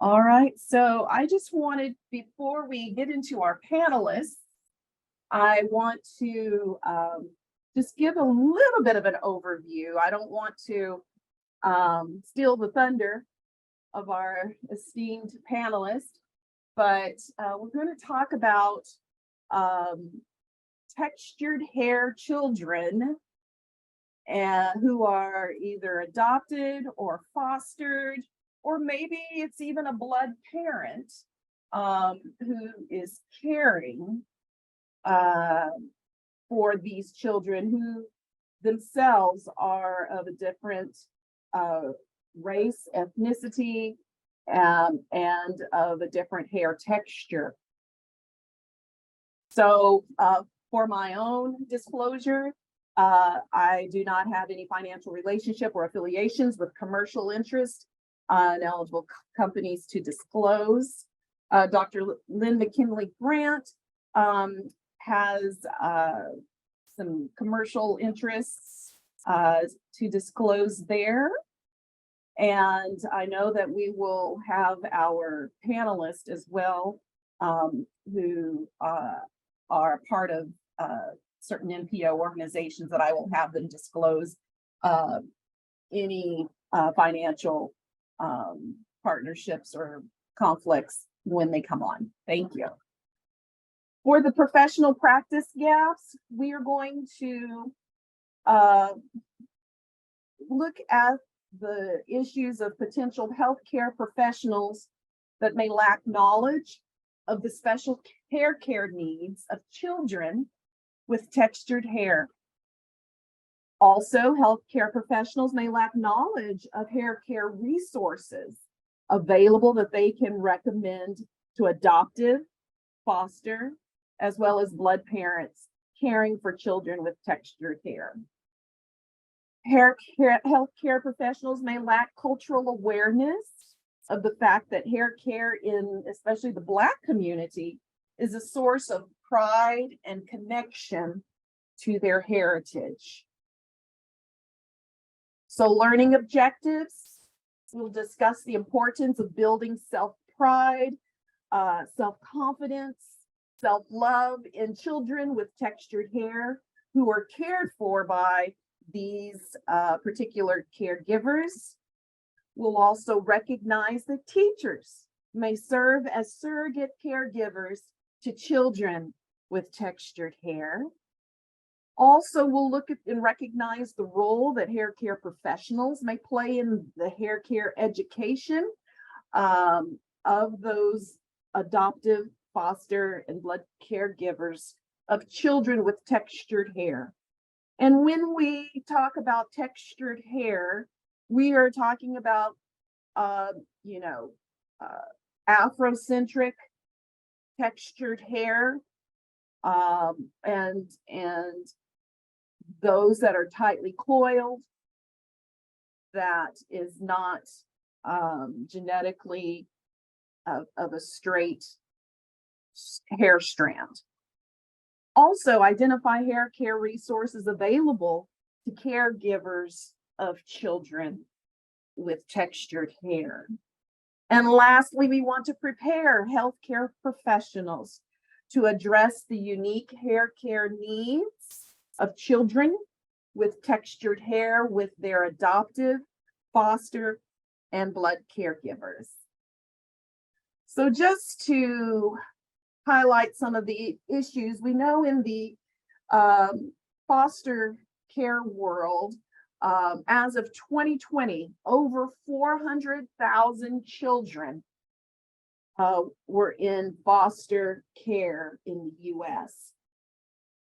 All right, so I just wanted, before we get into our panelists, I want to just give a little bit of an overview. I don't want to steal the thunder of our esteemed panelists, but we're going to talk about um, textured hair children who are either adopted or fostered, or maybe it's even a blood parent who is caring uh, for these children who themselves are of a different race, ethnicity, and of a different hair texture. So for my own disclosure, I do not have any financial relationship or affiliations with commercial interest and eligible companies to disclose. Dr. Lynn McKinley Grant has some commercial interests to disclose there. And I know that we will have our panelists as well, who are part of certain NPO organizations that I will have them disclose any financial partnerships or conflicts when they come on. Thank you. For the professional practice gaps, we are going to look at the issues of potential healthcare professionals that may lack knowledge of the special hair care needs of children with textured hair. Also, healthcare professionals may lack knowledge of hair care resources available that they can recommend to adoptive, foster, as well as blood parents caring for children with textured hair. Healthcare professionals may lack cultural awareness of the fact that hair care in especially the Black community is a source of pride and connection to their heritage. So learning objectives, we'll discuss the importance of building self-pride, self-confidence, self-love in children with textured hair who are cared for by these particular caregivers. We'll also recognize that teachers may serve as surrogate caregivers to children with textured hair. Also, we'll look at and recognize the role that hair care professionals may play in the hair care education of those adoptive, foster, and blood caregivers of children with textured hair. And when we talk about textured hair, we are talking about, Afrocentric textured hair, and those that are tightly coiled, that is not genetically of a straight hair strand. Also, identify hair care resources available to caregivers of children with textured hair. And lastly, we want to prepare healthcare professionals to address the unique hair care needs of children with textured hair with their adoptive, foster, and blood caregivers. So just to highlight some of the issues, we know in the foster care world, as of 2020, over 400,000 children were in foster care in the US.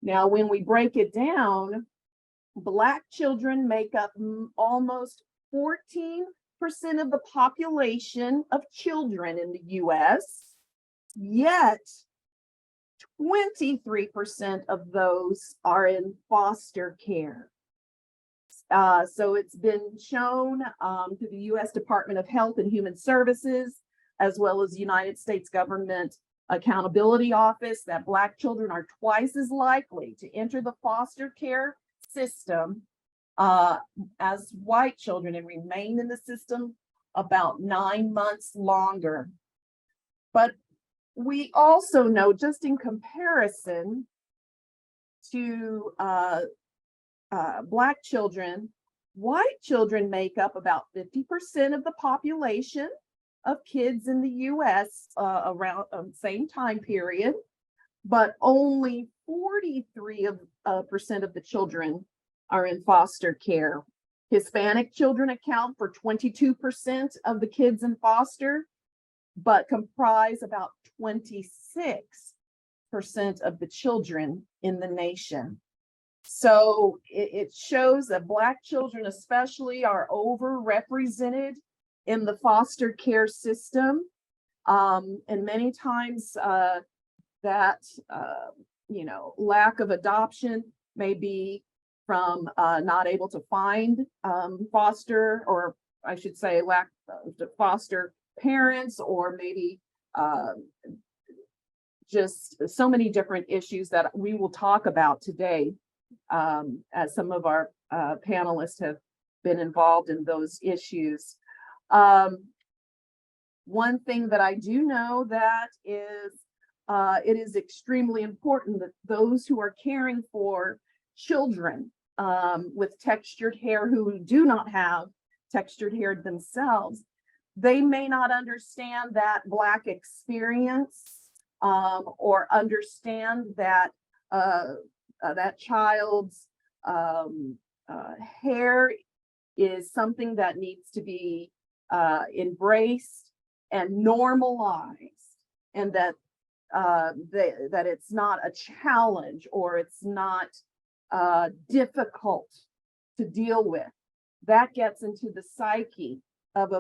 Now, when we break it down, Black children make up almost 14% of the population of children in the US, yet 23% of those are in foster care. So it's been shown through the US Department of Health and Human Services, as well as the United States Government Accountability Office, that Black children are twice as likely to enter the foster care system as white children and remain in the system about 9 months longer. But we also know, just in comparison to Black children, white children make up about 50% of the population of kids in the US around same time period, but only 43% of the children are in foster care. Hispanic children account for 22% of the kids in foster, but comprise about 26% of the children in the nation. So it shows that Black children especially are overrepresented in the foster care system. And many times that, lack of adoption may be from not able to find foster, or I should say lack of foster parents, or maybe just so many different issues that we will talk about today, as some of our panelists have been involved in those issues. One thing that I do know that is it is extremely important that those who are caring for children with textured hair who do not have textured hair themselves, they may not understand that Black experience, or understand that that child's hair is something that needs to be embraced and normalized, and that that it's not a challenge, or it's not difficult to deal with. That gets into the psyche of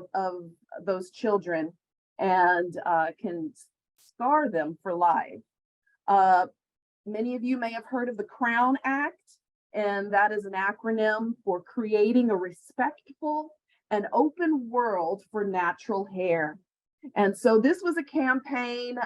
those children and can scar them for life. Many of you may have heard of the Crown Act, and that is an acronym for creating a respectful and open world for natural hair. And so this was a campaign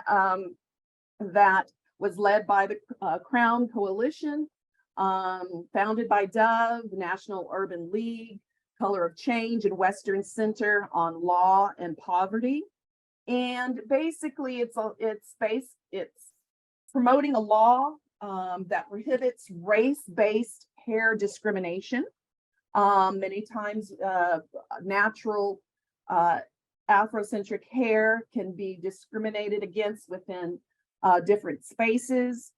that was led by the Crown Coalition, founded by Dove, National Urban League, Color of Change, and Western Center on Law and Poverty. And basically it's promoting a law that prohibits race-based hair discrimination. Many times natural Afrocentric hair can be discriminated against within different spaces,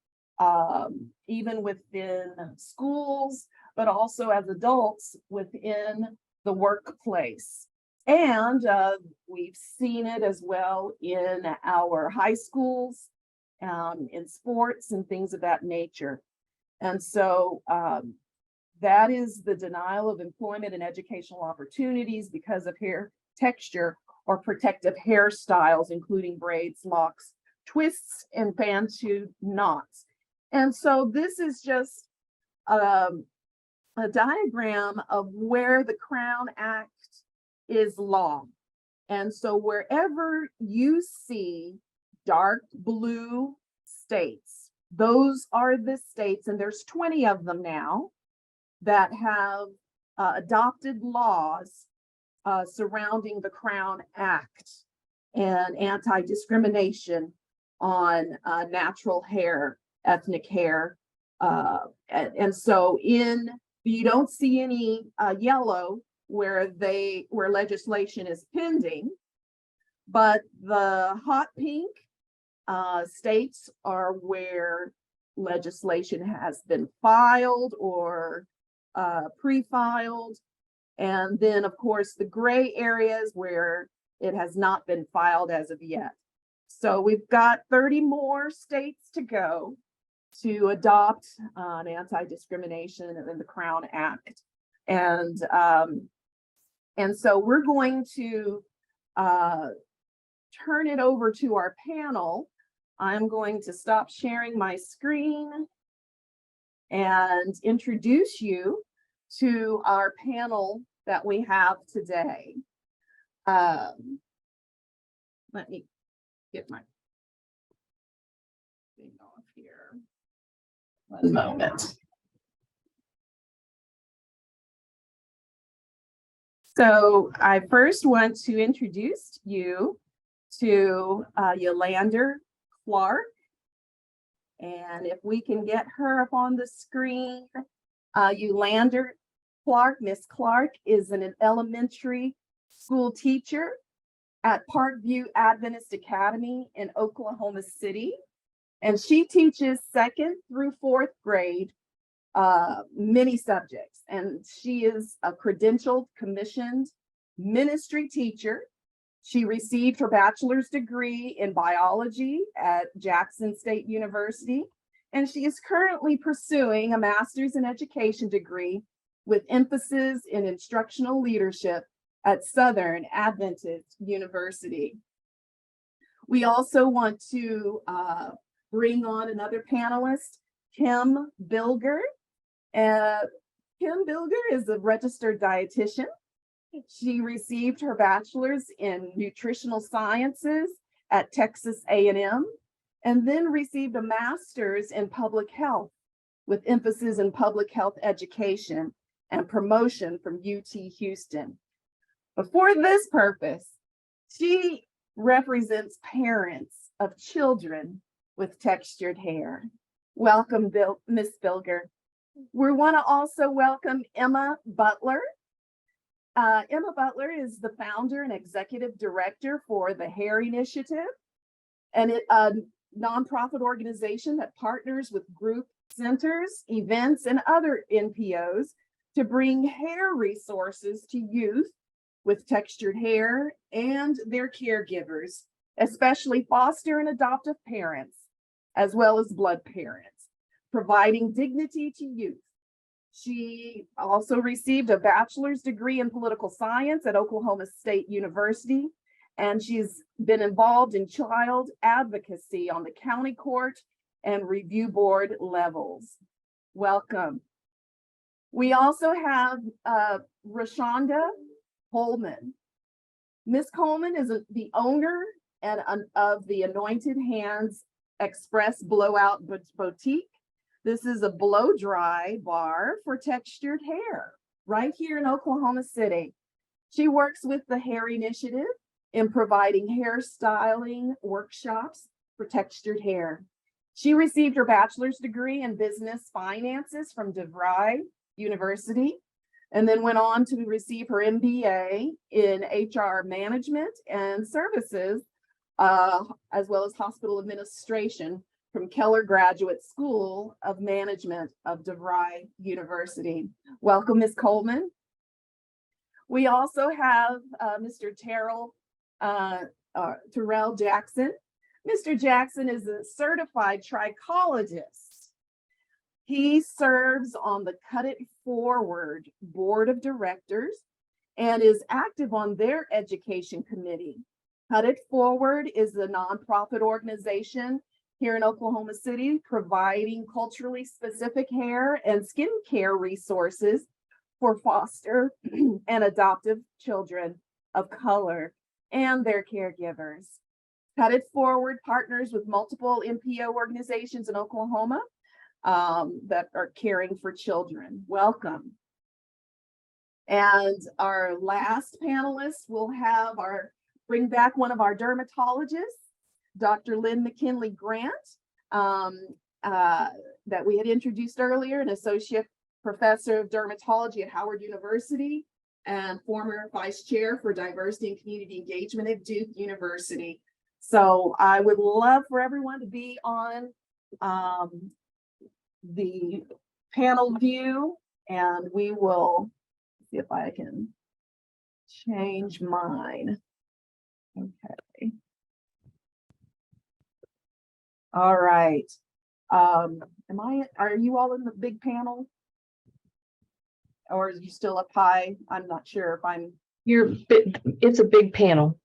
even within schools, but also as adults within the workplace. And we've seen it as well in our high schools, in sports and things of that nature. And so that is the denial of employment and educational opportunities because of hair texture or protective hairstyles, including braids, locks, twists, and bantu knots. And so this is just a diagram of where the Crown Act is law. And so wherever you see dark blue states, those are the states, and there's 20 of them now, that have adopted laws surrounding the Crown Act and anti-discrimination on natural hair, ethnic hair. And so you don't see any yellow where legislation is pending, but the hot pink states are where legislation has been filed or pre-filed. And then, of course, the gray areas where it has not been filed as of yet. So we've got 30 more states to go to adopt an anti-discrimination in the Crown Act. And so we're going to turn it over to our panel. I'm going to stop sharing my screen and introduce you to our panel that we have today. Let me get my thing off here. 1 moment. So I first want to introduce you to Yolander Clark. And if we can get her up on the screen, Yolander Clark, Miss Clark is an elementary school teacher at Parkview Adventist Academy in Oklahoma City. And she teaches 2nd through 4th grade many subjects. And she is a credentialed, commissioned ministry teacher. She received her bachelor's degree in biology at Jackson State University, and she is currently pursuing a master's in education degree with emphasis in instructional leadership at Southern Adventist University. We also want to bring on another panelist, Kim Bilger. Kim Bilger is a registered dietitian. She received her bachelor's in nutritional sciences at Texas A&M, and then received a master's in public health with emphasis in public health education and promotion from UT Houston. But for this purpose, she represents parents of children with textured hair. Welcome, Miss Bilger. We want to also welcome Emma Butler. Emma Butler is the founder and executive director for the Hair Initiative, and a nonprofit organization that partners with group centers, events, and other NPOs to bring hair resources to youth with textured hair and their caregivers, especially foster and adoptive parents, as well as blood parents, providing dignity to youth. She also received a bachelor's degree in political science at Oklahoma State University, and she's been involved in child advocacy on the county court and review board levels. Welcome. We also have Rashonda Coleman. Miss Coleman is the owner of the Anointed Hands Express Blowout Boutique. This is a blow dry bar for textured hair right here in Oklahoma City. She works with the Hair Initiative in providing hairstyling workshops for textured hair. She received her bachelor's degree in business finances from DeVry University, and then went on to receive her MBA in HR management and services, as well as hospital administration from Keller Graduate School of Management of DeVry University. Welcome, Ms. Coleman. We also have Mr. Terrell Jackson. Mr. Jackson is a certified trichologist. He serves on the Cut It Forward Board of Directors and is active on their education committee. Cut It Forward is a nonprofit organization here in Oklahoma City, providing culturally specific hair and skincare resources for foster and adoptive children of color and their caregivers. Cut It Forward partners with multiple NPO organizations in Oklahoma that are caring for children. Welcome. And our last panelist will have bring back one of our dermatologists, Dr. Lynn McKinley Grant, that we had introduced earlier, an associate professor of dermatology at Howard University and former vice chair for diversity and community engagement at Duke University. So I would love for everyone to be on the panel view, and we will see if I can change mine. Okay. All right. Are you all in the big panel? Or is you still up high? I'm not sure if I'm. It's a big panel.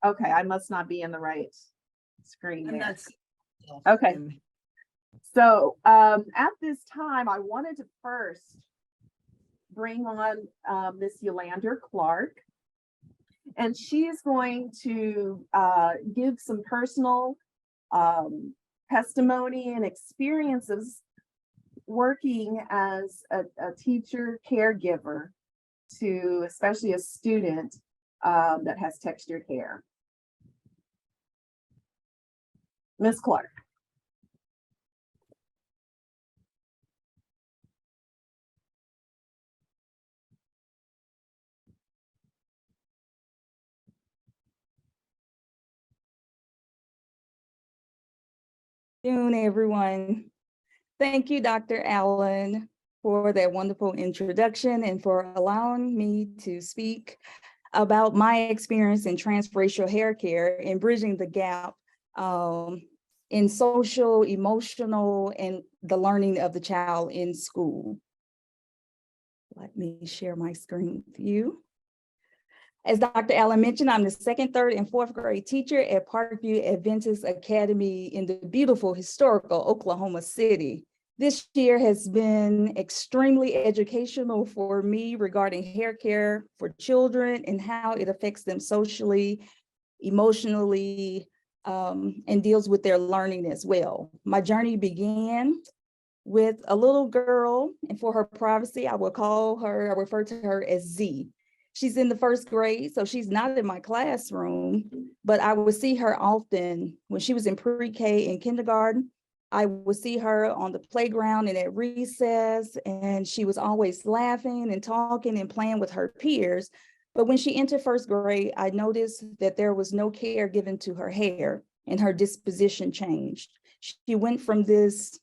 Okay, I must not be in the right screen there. Okay. So at this time, I wanted to first bring on Miss Yolander Clark, and she is going to give some personal testimony and experiences working as a teacher caregiver to especially a student that has textured hair. Miss Clark. Afternoon, everyone. Thank you, Dr. Allen, for that wonderful introduction and for allowing me to speak about my experience in transracial hair care and bridging the gap in social, emotional, and the learning of the child in school. Let me share my screen with you. As Dr. Allen mentioned, I'm the second, third, and fourth grade teacher at Parkview Adventist Academy in the beautiful historical Oklahoma City. This year has been extremely educational for me regarding hair care for children and how it affects them socially, emotionally, and deals with their learning as well. My journey began with a little girl, and for her privacy, I refer to her as Z. She's in the first grade, so she's not in my classroom, but I would see her often when she was in pre-K and kindergarten. I would see her on the playground and at recess, and she was always laughing and talking and playing with her peers. But when she entered first grade, I noticed that there was no care given to her hair and her disposition changed. She went from this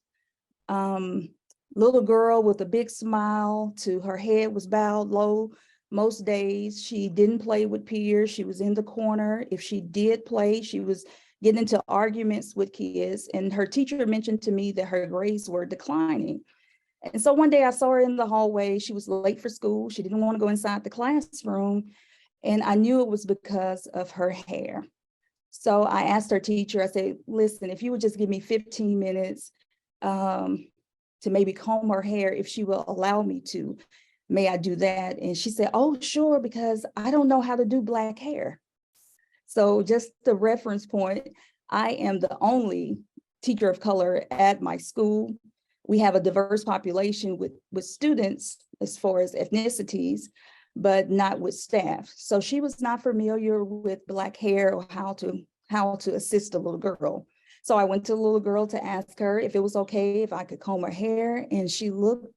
little girl with a big smile to her head was bowed low. Most days she didn't play with peers. She was in the corner. If she did play, she was getting into arguments with kids. And her teacher mentioned to me that her grades were declining. And so one day I saw her in the hallway. She was late for school. She didn't want to go inside the classroom. And I knew it was because of her hair. So I asked her teacher, I said, listen, if you would just give me 15 minutes to maybe comb her hair, if she will allow me to, may I do that? And she said, oh, sure, because I don't know how to do black hair. So just the reference point, I am the only teacher of color at my school. We have a diverse population with students as far as ethnicities, but not with staff. So she was not familiar with black hair or how to assist a little girl. So I went to the little girl to ask her if it was okay if I could comb her hair. And she looked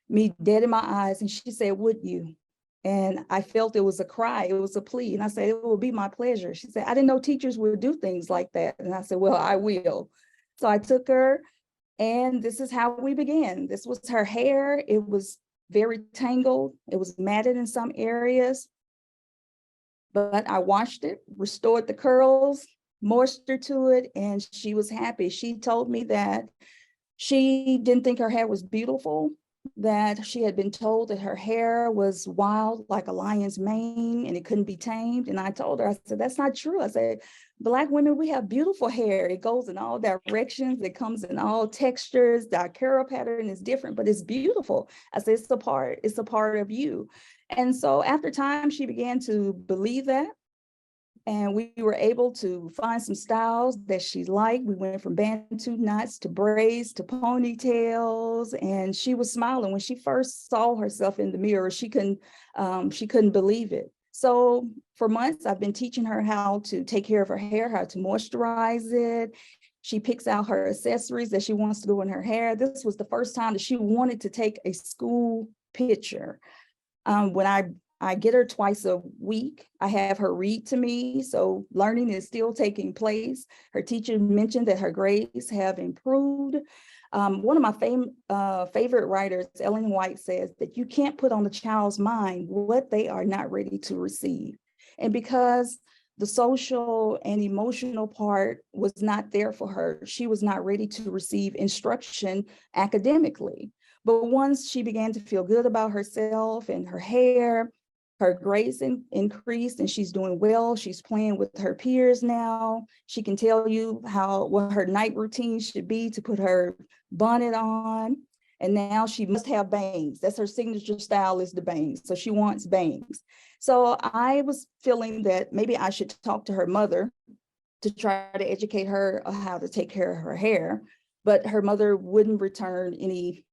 me dead in my eyes and she said, would you? And I felt it was a cry, it was a plea. And I said, it will be my pleasure. She said, I didn't know teachers would do things like that. And I said, well, I will. So I took her and this is how we began. This was her hair. It was very tangled. It was matted in some areas, but I washed it, restored the curls, moisture to it, and she was happy. She told me that she didn't think her hair was beautiful, that she had been told that her hair was wild like a lion's mane and it couldn't be tamed. And I told her, I said, that's not true. I said, Black women, we have beautiful hair. It goes in all directions. It comes in all textures. The curl pattern is different, but it's beautiful. I said, it's a part of you. And so after time, she began to believe that. And we were able to find some styles that she liked. We went from bantu knots to braids to ponytails, and she was smiling when she first saw herself in the mirror. She couldn't believe it. So for months, I've been teaching her how to take care of her hair, how to moisturize it. She picks out her accessories that she wants to go in her hair. This was the first time that she wanted to take a school picture. When I get her twice a week. I have her read to me, so learning is still taking place. Her teacher mentioned that her grades have improved. One of my favorite writers, Ellen White, says that you can't put on the child's mind what they are not ready to receive. And because the social and emotional part was not there for her, she was not ready to receive instruction academically. But once she began to feel good about herself and her hair, her grades increased and she's doing well. She's playing with her peers now. She can tell you what her night routine should be to put her bonnet on. And now she must have bangs. That's her signature style, is the bangs. So she wants bangs. So I was feeling that maybe I should talk to her mother to try to educate her on how to take care of her hair. But her mother wouldn't return any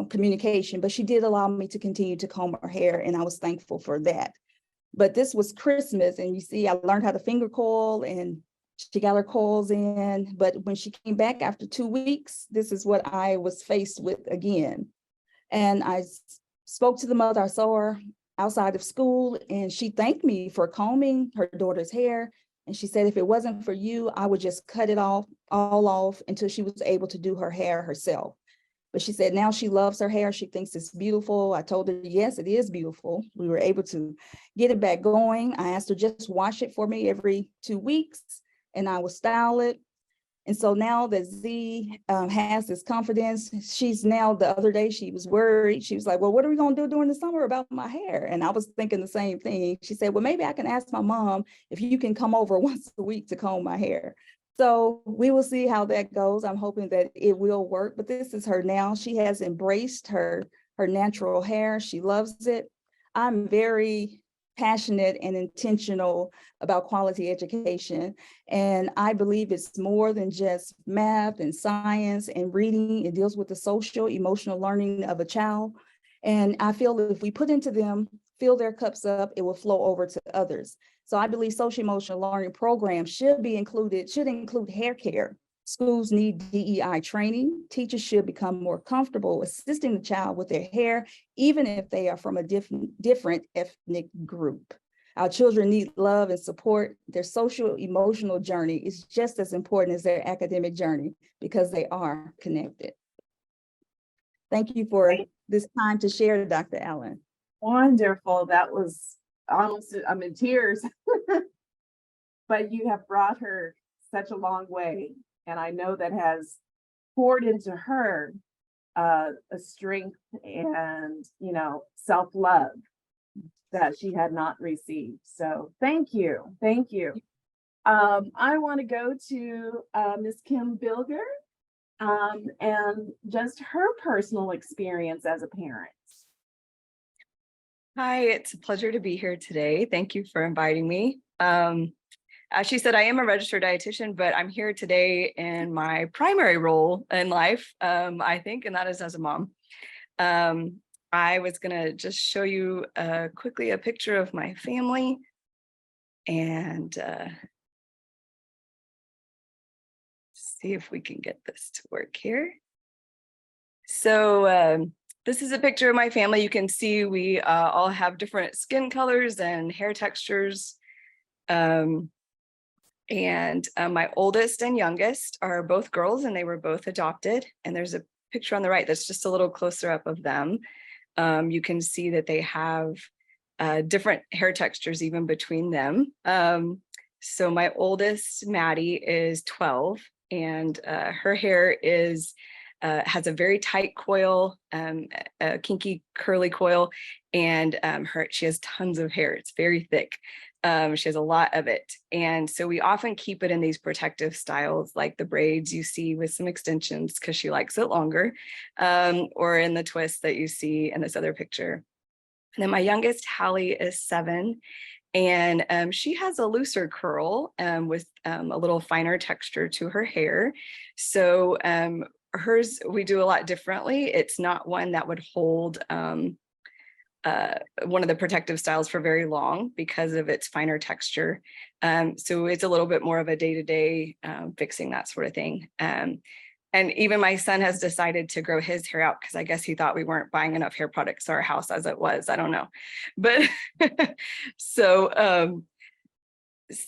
communication, but she did allow me to continue to comb her hair, and I was thankful for that. But this was Christmas, and you see, I learned how to finger coil, and she got her coils in. But when she came back after 2 weeks, this is what I was faced with again. And I spoke to the mother. I saw her outside of school, and she thanked me for combing her daughter's hair. And she said, if it wasn't for you, I would just cut it all off until she was able to do her hair herself. But she said now she loves her hair. She thinks it's beautiful. I told her, yes, it is beautiful. We were able to get it back going. I asked her just wash it for me every 2 weeks, and I would style it. And so now that Z has this confidence, she's now, the other day she was worried. She was like, well, what are we going to do during the summer about my hair? And I was thinking the same thing. She said, well, maybe I can ask my mom if you can come over once a week to comb my hair. So we will see how that goes. I'm hoping that it will work, but this is her now. She has embraced her natural hair. She loves it. I'm very passionate and intentional about quality education. And I believe it's more than just math and science and reading. It deals with the social, emotional learning of a child. And I feel that if we put into them, fill their cups up, it will flow over to others. So I believe social emotional learning programs should include hair care. Schools need DEI training. Teachers should become more comfortable assisting the child with their hair, even if they are from a different ethnic group. Our children need love and support. Their social emotional journey is just as important as their academic journey because they are connected. Thank you for this time to share, Dr. Allen. Wonderful. That was almost, I'm in tears. But you have brought her such a long way. And I know that has poured into her a strength and, self-love that she had not received. So thank you. Thank you. I want to go to Ms. Kim Bilger and just her personal experience as a parent. Hi, it's a pleasure to be here today. Thank you for inviting me. As she said, I am a registered dietitian, but I'm here today in my primary role in life, I think, and that is as a mom. I was gonna just show you quickly a picture of my family and see if we can get this to work here. So this is a picture of my family. You can see we all have different skin colors and hair textures. My oldest and youngest are both girls, and they were both adopted. And there's a picture on the right that's just a little closer up of them. You can see that they have different hair textures even between them. So my oldest, Maddie, is 12, and her hair is has a very tight coil, a kinky curly coil, and she has tons of hair. It's very thick. She has a lot of it. And so we often keep it in these protective styles, like the braids you see with some extensions because she likes it longer, or in the twist that you see in this other picture. And then my youngest, Hallie, is 7. And she has a looser curl with a little finer texture to her hair. So hers, we do a lot differently. It's not one that would hold one of the protective styles for very long because of its finer texture. So it's a little bit more of a day-to-day fixing, that sort of thing. And even my son has decided to grow his hair out because I guess he thought we weren't buying enough hair products to our house as it was. I don't know. But so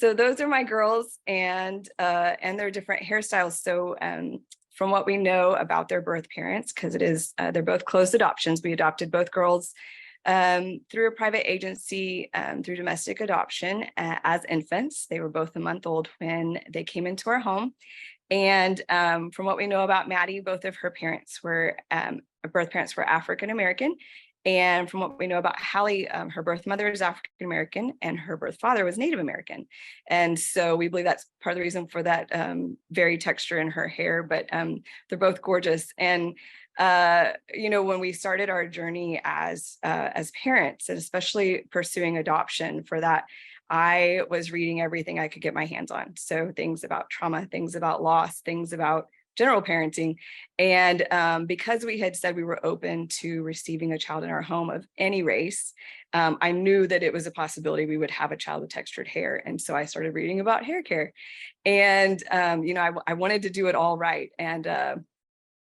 those are my girls and their different hairstyles. So from what we know about their birth parents, because it is, they're both closed adoptions. We adopted both girls through a private agency, through domestic adoption as infants. They were both a month old when they came into our home. And from what we know about Maddie, both of her parents were, birth parents were African-American. And from what we know about Hallie, her birth mother is African-American and her birth father was Native American. And so we believe that's part of the reason for that very texture in her hair, but they're both gorgeous. And when we started our journey as parents, and especially pursuing adoption for that, I was reading everything I could get my hands on. So things about trauma, things about loss, things about general parenting. And because we had said we were open to receiving a child in our home of any race, I knew that it was a possibility we would have a child with textured hair. And so I started reading about hair care. And, I wanted to do it all right. And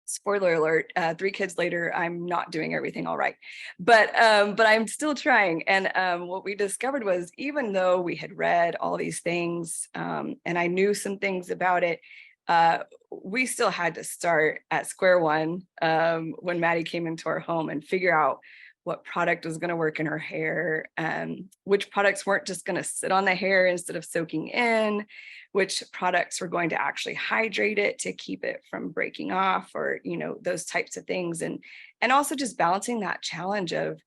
spoiler alert, 3 kids later, I'm not doing everything all right, but I'm still trying. And what we discovered was, even though we had read all these things, and I knew some things about it, we still had to start at square one when Maddie came into our home and figure out what product was going to work in her hair, which products weren't just going to sit on the hair instead of soaking in, which products were going to actually hydrate it to keep it from breaking off, or, those types of things. And also just balancing that challenge of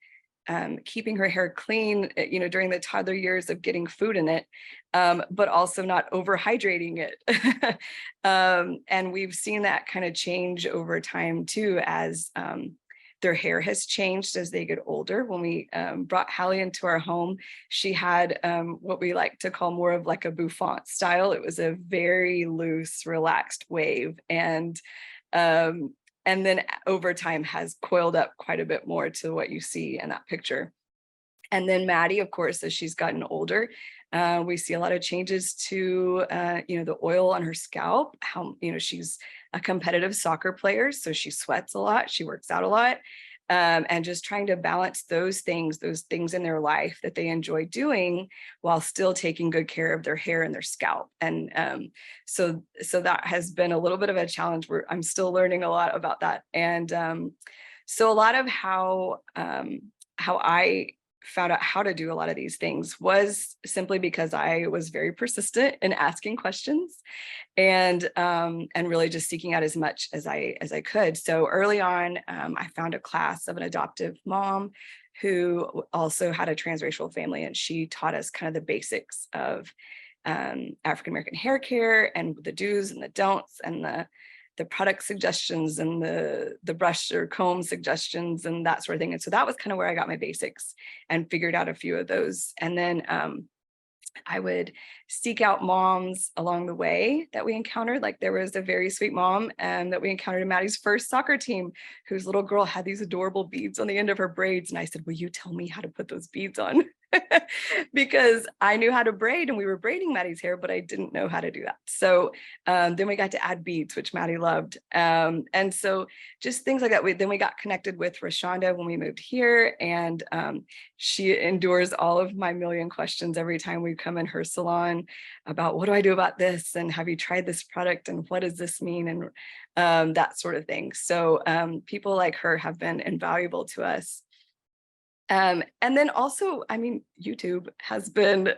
keeping her hair clean, during the toddler years of getting food in it, but also not overhydrating it. And we've seen that kind of change over time too, as their hair has changed as they get older. When we brought Hallie into our home, she had what we like to call more of like a bouffant style. It was a very loose, relaxed wave. And then over time has coiled up quite a bit more to what you see in that picture. And then Maddie, of course, as she's gotten older, we see a lot of changes to, the oil on her scalp, how, she's a competitive soccer player, so she sweats a lot, she works out a lot, and just trying to balance those things in their life that they enjoy doing while still taking good care of their hair and their scalp. And so that has been a little bit of a challenge where I'm still learning a lot about that. And so a lot of how I found out how to do a lot of these things was simply because I was very persistent in asking questions and really just seeking out as much as I could. So early on, I found a class of an adoptive mom who also had a transracial family, and she taught us kind of the basics of African-American hair care and the do's and the don'ts and the product suggestions and the brush or comb suggestions and that sort of thing. And so that was kind of where I got my basics and figured out a few of those. And then I would seek out moms along the way that we encountered. Like there was a very sweet mom that we encountered in Maddie's first soccer team, whose little girl had these adorable beads on the end of her braids. And I said, will you tell me how to put those beads on? Because I knew how to braid and we were braiding Maddie's hair, but I didn't know how to do that. So then we got to add beads, which Maddie loved. And so just things like that. Then we got connected with Rashonda when we moved here, and she endures all of my million questions every time we come in her salon about what do I do about this? And have you tried this product? And what does this mean? And that sort of thing. So people like her have been invaluable to us. And then also, I mean, YouTube has been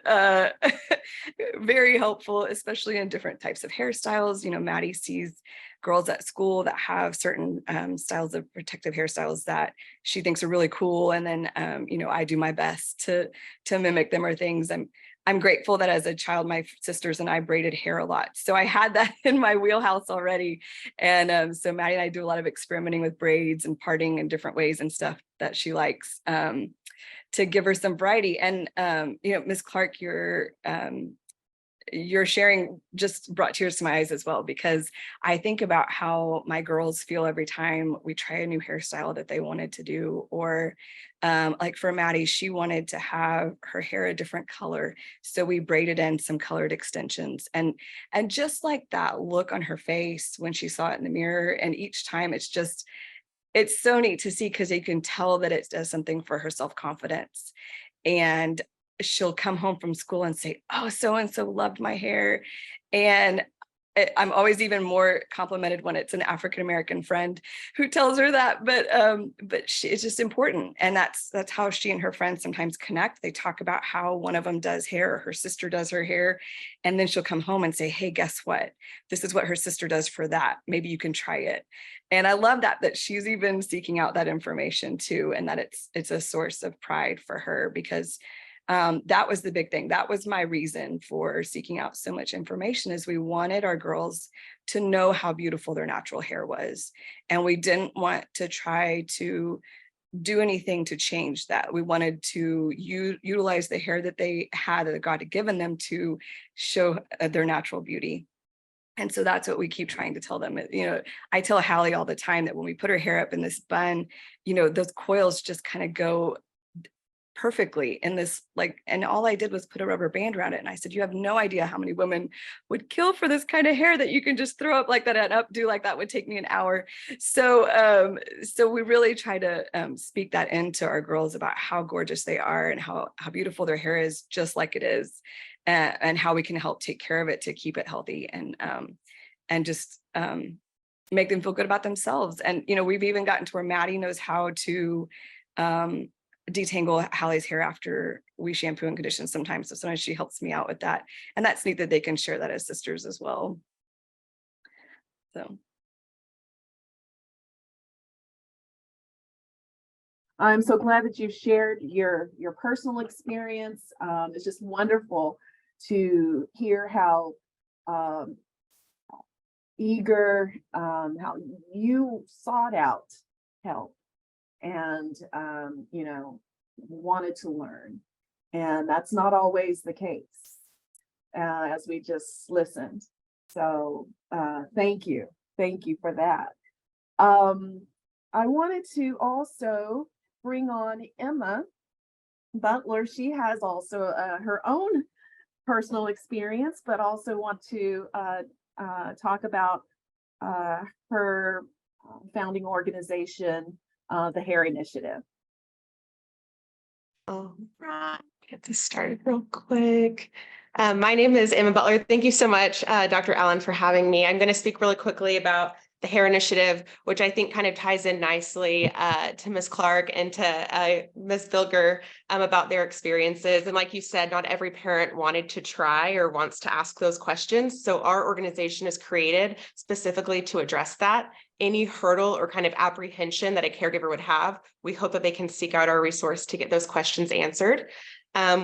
very helpful, especially in different types of hairstyles. Maddie sees girls at school that have certain styles of protective hairstyles that she thinks are really cool. And then, I do my best to mimic them or things. I'm grateful that as a child, my sisters and I braided hair a lot. So I had that in my wheelhouse already. And so Maddie and I do a lot of experimenting with braids and parting in different ways and stuff that she likes to give her some variety. And, Ms. Clark, your sharing just brought tears to my eyes as well, because I think about how my girls feel every time we try a new hairstyle that they wanted to do, or like for Maddie, she wanted to have her hair a different color. So we braided in some colored extensions, and just like that look on her face when she saw it in the mirror. And each time it's so neat to see, because you can tell that it does something for her self-confidence. And she'll come home from school and say, oh, so-and-so loved my hair. And I'm always even more complimented when it's an African-American friend who tells her that, but it's just important. And that's how she and her friends sometimes connect. They talk about how one of them does hair, or her sister does her hair. And then she'll come home and say, hey, guess what? This is what her sister does for that. Maybe you can try it. And I love that she's even seeking out that information too. And that it's a source of pride for her, because that was the big thing. That was my reason for seeking out so much information, is we wanted our girls to know how beautiful their natural hair was. And we didn't want to try to do anything to change that. We wanted to utilize the hair that they had, that God had given them, to show their natural beauty. And so that's what we keep trying to tell them. You know, I tell Hallie all the time that when we put her hair up in this bun, you know, those coils just kind of go perfectly in this, like, and all I did was put a rubber band around it. And I said, you have no idea how many women would kill for this kind of hair that you can just throw up like that and updo like that would take me an hour. So, so we really try to speak that into our girls about how gorgeous they are and how beautiful their hair is, just like it is, and how we can help take care of it to keep it healthy and just make them feel good about themselves. And, you know, we've even gotten to where Maddie knows how to detangle Hallie's hair after we shampoo and condition sometimes. So sometimes she helps me out with that. And that's neat that they can share that as sisters as well. So. I'm so glad that you shared your personal experience. It's just wonderful to hear how eager, how you sought out help and, you know, wanted to learn. And that's not always the case, as we just listened. So thank you. Thank you for that. I wanted to also bring on Emma Butler. She has also her own personal experience, but also want to talk about her founding organization, the Hair Initiative. All right, get this started real quick. My name is Emma Butler. Thank you so much, Dr. Allen, for having me. I'm going to speak really quickly about the Hair Initiative, which I think kind of ties in nicely to Ms. Clark and to Ms. Bilger about their experiences. And like you said, not every parent wanted to try or wants to ask those questions. So our organization is created specifically to address that. Any hurdle or kind of apprehension that a caregiver would have, we hope that they can seek out our resource to get those questions answered.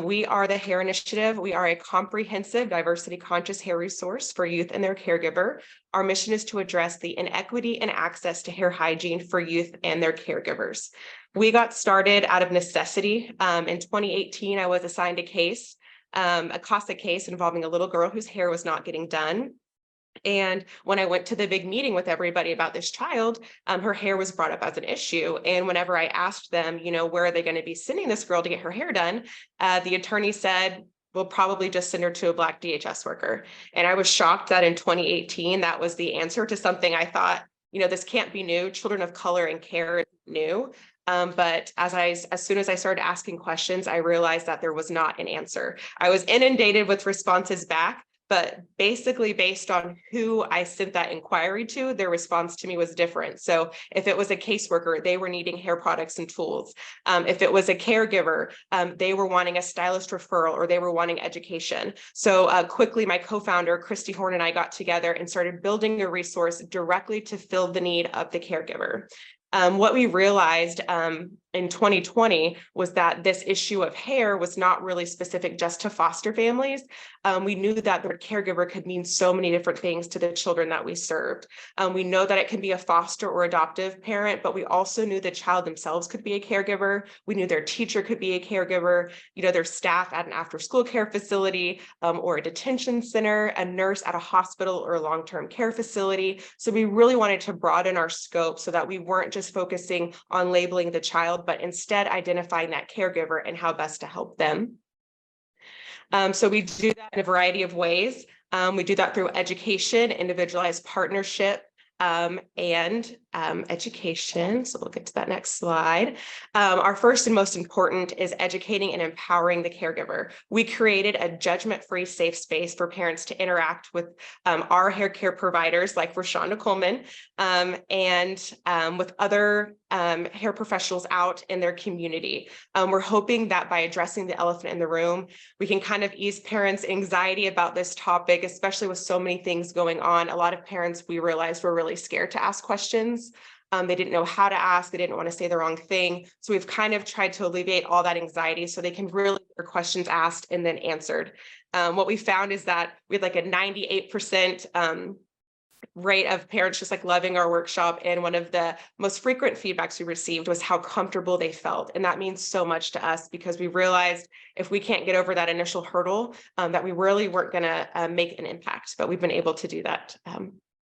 We are the Hair Initiative. We are a comprehensive, diversity-conscious hair resource for youth and their caregiver. Our mission is to address the inequity and access to hair hygiene for youth and their caregivers. We got started out of necessity. In 2018, I was assigned a case, a CASA case involving a little girl whose hair was not getting done. And when I went to the big meeting with everybody about this child, her hair was brought up as an issue. And whenever I asked them, you know, where are they going to be sending this girl to get her hair done? The attorney said, we'll probably just send her to a Black DHS worker. And I was shocked that in 2018, that was the answer to something I thought, you know, this can't be new. Children of color and care is new. But as soon as I started asking questions, I realized that there was not an answer. I was inundated with responses back, but basically based on who I sent that inquiry to, their response to me was different. So if it was a caseworker, they were needing hair products and tools. If it was a caregiver, they were wanting a stylist referral or they were wanting education. So quickly, my co-founder, Christy Horn, and I got together and started building a resource directly to fill the need of the caregiver. What we realized in 2020 was that this issue of hair was not really specific just to foster families. We knew that the caregiver could mean so many different things to the children that we served. We know that it can be a foster or adoptive parent, but we also knew the child themselves could be a caregiver. We knew their teacher could be a caregiver, you know, their staff at an after-school care facility or a detention center, a nurse at a hospital or a long-term care facility. So we really wanted to broaden our scope so that we weren't just focusing on labeling the child, but instead identifying that caregiver and how best to help them. So we do that in a variety of ways. We do that through education, individualized partnership, and education. So we'll get to that next slide. Our first and most important is educating and empowering the caregiver. We created a judgment-free safe space for parents to interact with our hair care providers like Rashonda Coleman and with other hair professionals out in their community. We're hoping that by addressing the elephant in the room, we can kind of ease parents' anxiety about this topic, especially with so many things going on. A lot of parents, we realized, were really scared to ask questions. They didn't know how to ask. They didn't want to say the wrong thing. So we've kind of tried to alleviate all that anxiety so they can really get their questions asked and then answered. What we found is that we had like a 98% rate of parents just like loving our workshop. And one of the most frequent feedbacks we received was how comfortable they felt. And that means so much to us because we realized if we can't get over that initial hurdle, that we really weren't going to make an impact, but we've been able to do that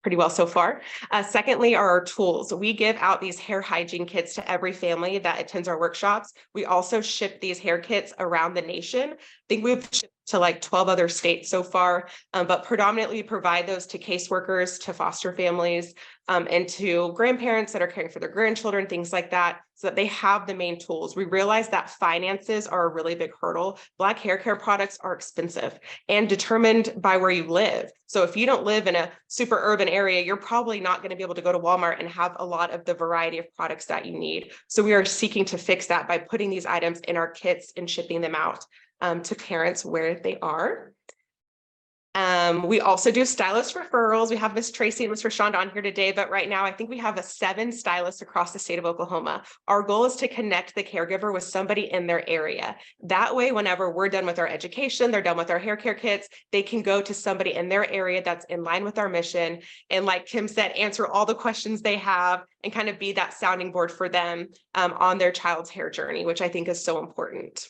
pretty well so far. Secondly, are our tools. We give out these hair hygiene kits to every family that attends our workshops. We also ship these hair kits around the nation. I think we've shipped to like 12 other states so far, but predominantly provide those to caseworkers, to foster families, and to grandparents that are caring for their grandchildren, things like that, so that they have the main tools. We realize that finances are a really big hurdle. Black hair care products are expensive and determined by where you live. So if you don't live in a super urban area, you're probably not going to be able to go to Walmart and have a lot of the variety of products that you need. So we are seeking to fix that by putting these items in our kits and shipping them out to parents where they are. We also do stylist referrals. We have Miss Tracy and Miss Rashonda on here today, but right now I think we have 7 stylists across the state of Oklahoma. Our goal is to connect the caregiver with somebody in their area. That way, whenever we're done with our education, they're done with our hair care kits, they can go to somebody in their area that's in line with our mission. And like Kim said, answer all the questions they have and kind of be that sounding board for them on their child's hair journey, which I think is so important.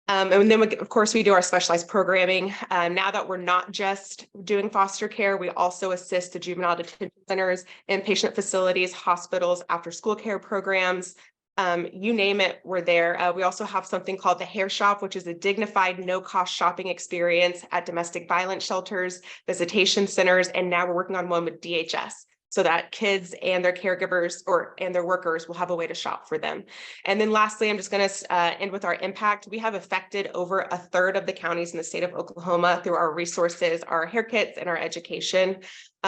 And then, of course, we do our specialized programming. Now that we're not just doing foster care, we also assist the juvenile detention centers, inpatient facilities, hospitals, after school care programs. You name it, we're there. We also have something called the Hair Shop, which is a dignified, no-cost shopping experience at domestic violence shelters, visitation centers, and now we're working on one with DHS, so that kids and their caregivers and their workers will have a way to shop for them. And then lastly, I'm just going to end with our impact. We have affected over 1/3 of the counties in the state of Oklahoma through our resources, our hair kits, and our education.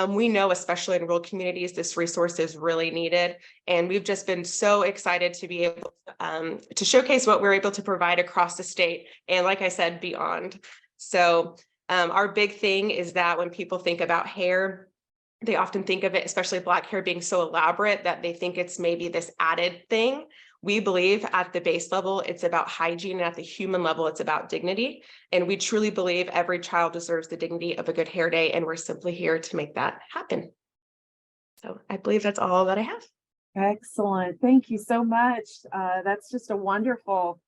We know, especially in rural communities, this resource is really needed. And we've just been so excited to be able to showcase what we're able to provide across the state. And like I said, beyond. So our big thing is that when people think about hair, they often think of it, especially Black hair, being so elaborate that they think it's maybe this added thing. We believe at the base level, it's about hygiene, and at the human level, it's about dignity. And we truly believe every child deserves the dignity of a good hair day, and we're simply here to make that happen. So I believe that's all that I have. Excellent. Thank you so much. That's just a wonderful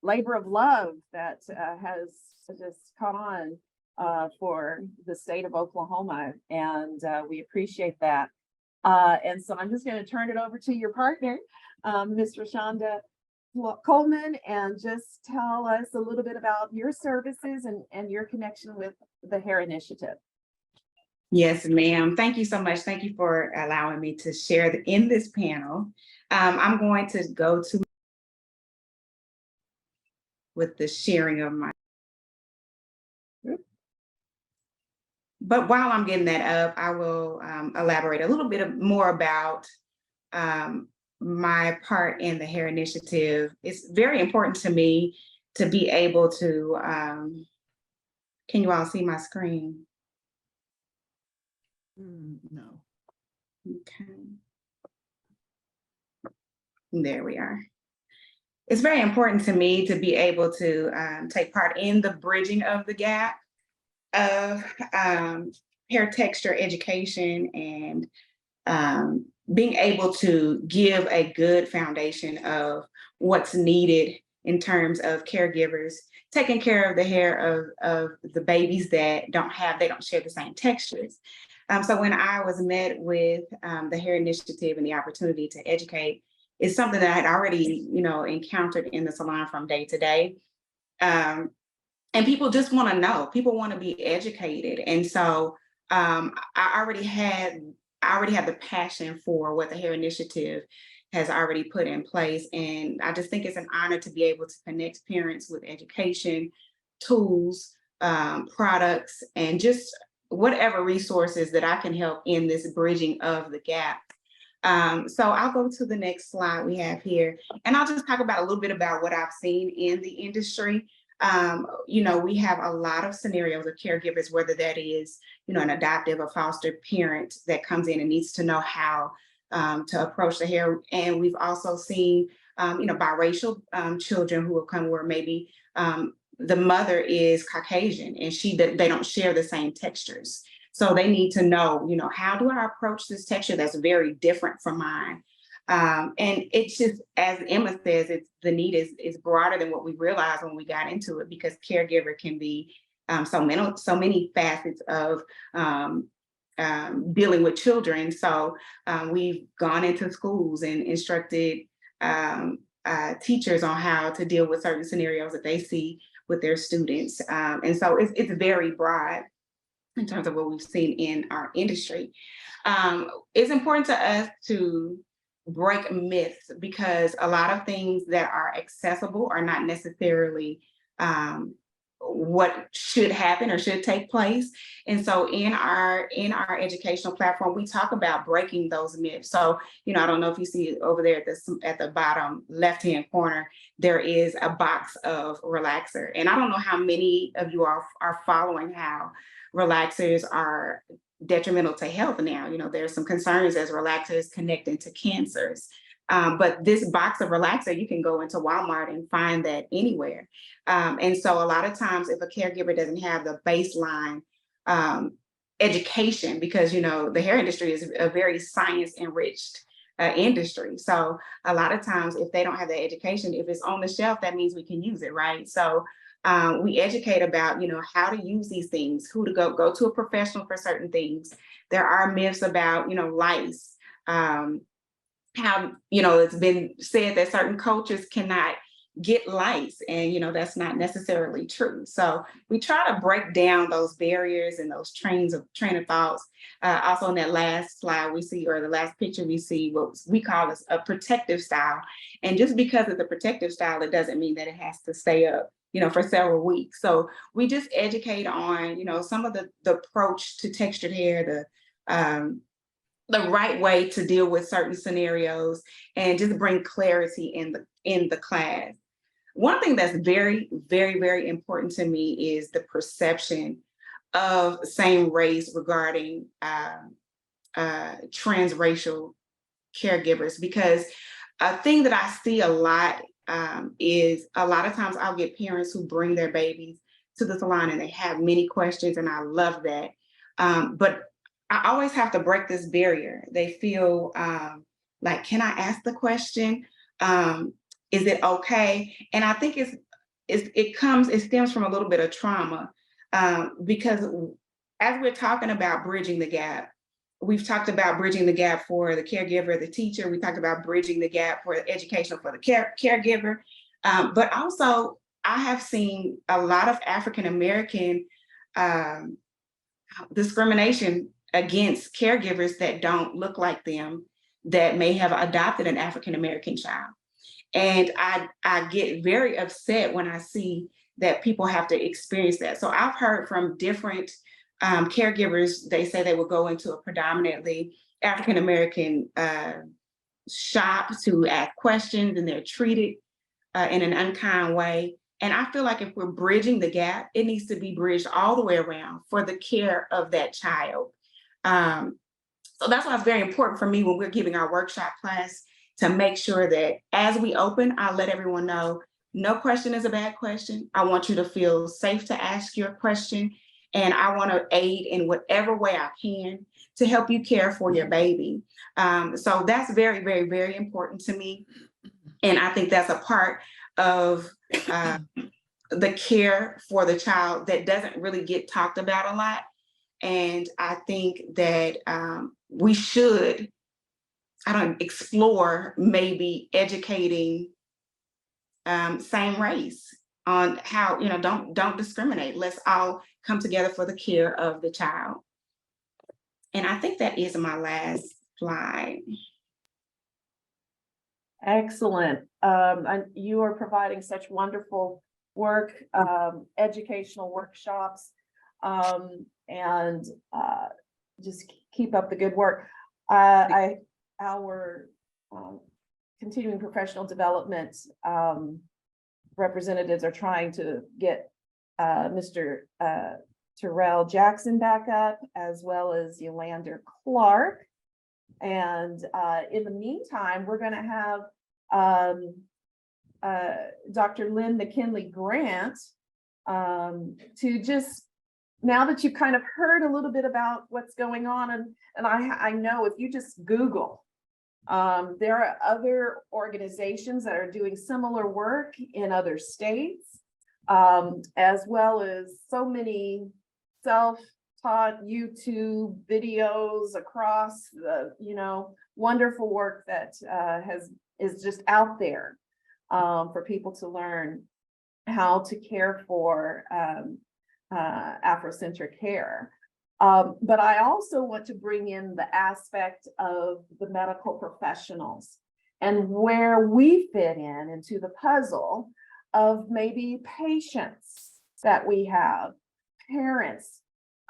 labor of love that has just caught on for the state of Oklahoma, and we appreciate that. And so I'm just going to turn it over to your partner, Ms. Rashonda Coleman, and just tell us a little bit about your services and your connection with the Hair Initiative. Yes, ma'am. Thank you so much. Thank you for allowing me to share in this panel. I'm going to go to with the sharing of my. But while I'm getting that up, I will elaborate a little bit more about my part in the Hair Initiative. It's very important to me to be able to, can you all see my screen? No. Okay. There we are. It's very important to me to be able to take part in the bridging of the gap of hair texture education and being able to give a good foundation of what's needed in terms of caregivers taking care of the hair of the babies that they don't share the same textures. So when I was met with the Hair Initiative and the opportunity to educate, it's something that I had already, encountered in the salon from day to day. And people just want to know, people want to be educated. And so I already had the passion for what the Hair Initiative has already put in place. And I just think it's an honor to be able to connect parents with education, tools, products, and just whatever resources that I can help in this bridging of the gap. So I'll go to the next slide we have here, and I'll just talk about a little bit about what I've seen in the industry. We have a lot of scenarios of caregivers, whether that is, an adoptive or foster parent that comes in and needs to know how to approach the hair. And we've also seen, biracial children who have come where maybe the mother is Caucasian and they don't share the same textures. So they need to know, how do I approach this texture that's very different from mine? And it's just, as Emma says, the need is broader than what we realized when we got into it, because caregiver can be so many facets of dealing with children. So we've gone into schools and instructed teachers on how to deal with certain scenarios that they see with their students. And so it's very broad in terms of what we've seen in our industry. It's important to us to break myths, because a lot of things that are accessible are not necessarily what should happen or should take place. And so in our educational platform, we talk about breaking those myths. So, I don't know if you see it over there at the bottom left-hand corner, there is a box of relaxer. And I don't know how many of you are following how relaxers are detrimental to health now. There's some concerns as relaxers connecting to cancers. But this box of relaxer, you can go into Walmart and find that anywhere. And so a lot of times if a caregiver doesn't have the baseline education, because, the hair industry is a very science enriched industry. So a lot of times if they don't have the education, if it's on the shelf, that means we can use it, right? So we educate about, how to use these things, who to go to a professional for certain things. There are myths about, lice, how, it's been said that certain cultures cannot get lice, and, that's not necessarily true. So we try to break down those barriers and those train of thoughts. Also in that last slide we see, or the last picture we see, what we call a protective style. And just because it's a protective style, it doesn't mean that it has to stay up, for several weeks. So we just educate on, some of the approach to textured hair, the right way to deal with certain scenarios, and just bring clarity in the class. One thing that's very, very, very important to me is the perception of same race regarding transracial caregivers, because a thing that I see a lot is a lot of times I'll get parents who bring their babies to the salon and they have many questions, and I love that. But I always have to break this barrier. They feel like, can I ask the question? Is it okay? And I think it stems from a little bit of trauma, because as we're talking about bridging the gap, we've talked about bridging the gap for the caregiver, the teacher. We talked about bridging the gap for education for the caregiver. But also, I have seen a lot of African-American discrimination against caregivers that don't look like them, that may have adopted an African-American child. And I get very upset when I see that people have to experience that. So I've heard from different caregivers, they say they will go into a predominantly African-American shop to ask questions, and they're treated in an unkind way. And I feel like if we're bridging the gap, it needs to be bridged all the way around for the care of that child. So that's why it's very important for me when we're giving our workshop class to make sure that as we open, I let everyone know, no question is a bad question. I want you to feel safe to ask your question. And I want to aid in whatever way I can to help you care for your baby. So that's very, very, very important to me. And I think that's a part of the care for the child that doesn't really get talked about a lot. And I think that we should, explore maybe educating same race on how, don't discriminate. Let's all come together for the care of the child. And I think that is my last slide. Excellent. And you are providing such wonderful work, educational workshops, and just keep up the good work. Our continuing professional development representatives are trying to get Mr. Terrell Jackson back up, as well as Yolander Clark. And in the meantime, we're going to have Dr. Lynn McKinley Grant, to just, now that you've kind of heard a little bit about what's going on, and I know if you just Google, there are other organizations that are doing similar work in other states, as well as so many self-taught YouTube videos across the, wonderful work that is just out there for people to learn how to care for Afrocentric hair. But I also want to bring in the aspect of the medical professionals and where we fit in into the puzzle of maybe patients that we have, parents,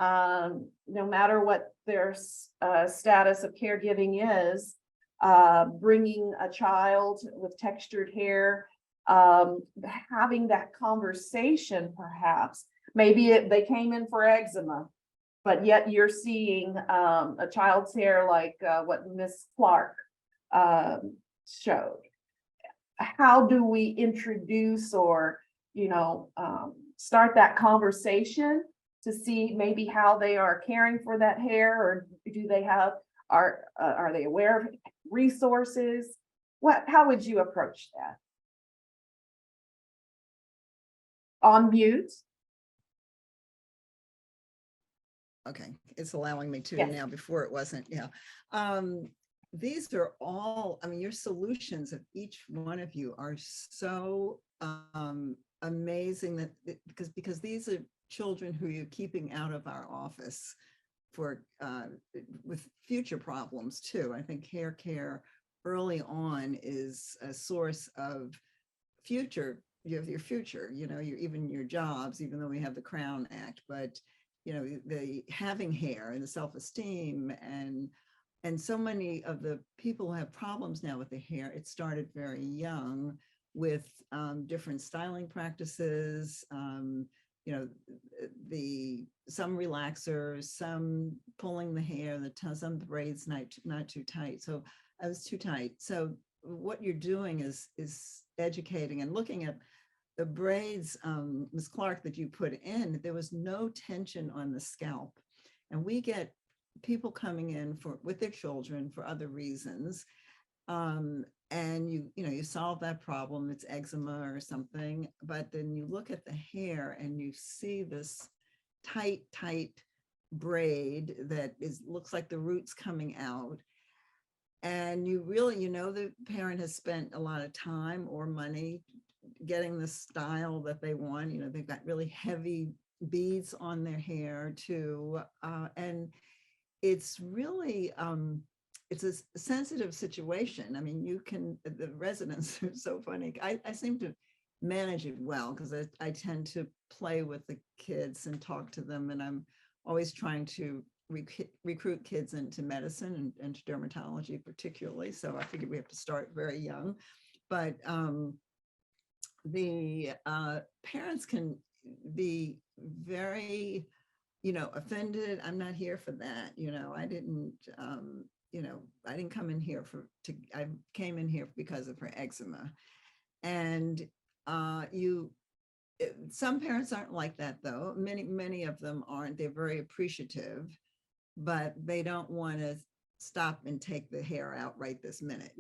no matter what their status of caregiving is, bringing a child with textured hair, having that conversation perhaps. Maybe they came in for eczema, but yet you're seeing a child's hair like what Miss Clark showed. How do we introduce or, start that conversation to see maybe how they are caring for that hair, or do they have, are they aware of resources? How would you approach that? On mute? Okay, it's allowing me to Yes. now. Before it wasn't. Yeah. These are all, I mean, your solutions of each one of you are so amazing that because these are children who you're keeping out of our office for with future problems too. I think hair care early on is a source of future, your future, even your jobs, even though we have the Crown Act, but the having hair and the self-esteem and so many of the people who have problems now with the hair, it started very young with different styling practices, some relaxers, some pulling the hair, some braids not too tight. So I was too tight. So what you're doing is educating and looking at the braids, Ms. Clark, that you put in. There was no tension on the scalp, and we get people coming in with their children for other reasons, and you solve that problem. It's eczema or something, but then you look at the hair and you see this tight braid that looks like the roots coming out. And you really, the parent has spent a lot of time or money getting the style that they want. They've got really heavy beads on their hair too. And it's really, it's a sensitive situation. I mean, the residents are so funny. I seem to manage it well because I tend to play with the kids and talk to them. And I'm always trying to recruit kids into medicine and to dermatology particularly. So I figured we have to start very young. But the parents can be very, offended. I'm not here for that. I didn't come in here I came in here because of her eczema. And some parents aren't like that though. Many of them aren't. They're very appreciative, but they don't want to stop and take the hair out right this minute,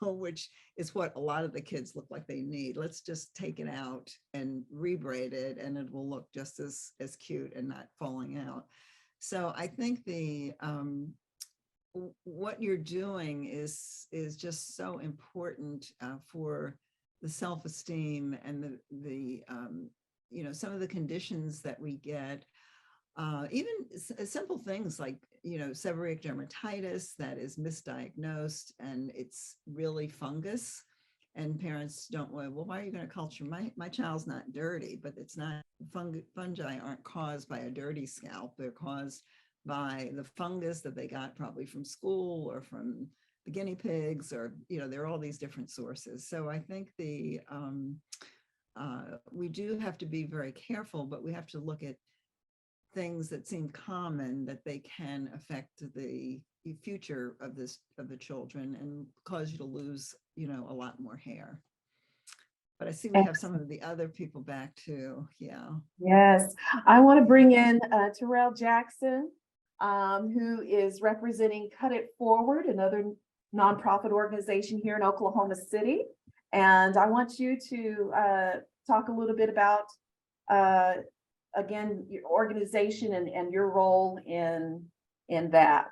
which is what a lot of the kids look like they need. Let's just take it out and rebraid it, and it will look just as cute and not falling out. So I think what you're doing is just so important for the self-esteem and the some of the conditions that we get. Even simple things like, seborrheic dermatitis that is misdiagnosed and it's really fungus, and parents don't worry, well, why are you going to culture? My child's not dirty, but it's not, fungi aren't caused by a dirty scalp. They're caused by the fungus that they got probably from school or from the guinea pigs, or, there are all these different sources. So I think we do have to be very careful, but we have to look at things that seem common, that they can affect the future of the children and cause you to lose, a lot more hair. But I see we have some of the other people back too. Yeah. Yes, I want to bring in Terrell Jackson, who is representing Cut It Forward, another nonprofit organization here in Oklahoma City. And I want you to talk a little bit about, again, your organization and your role in that.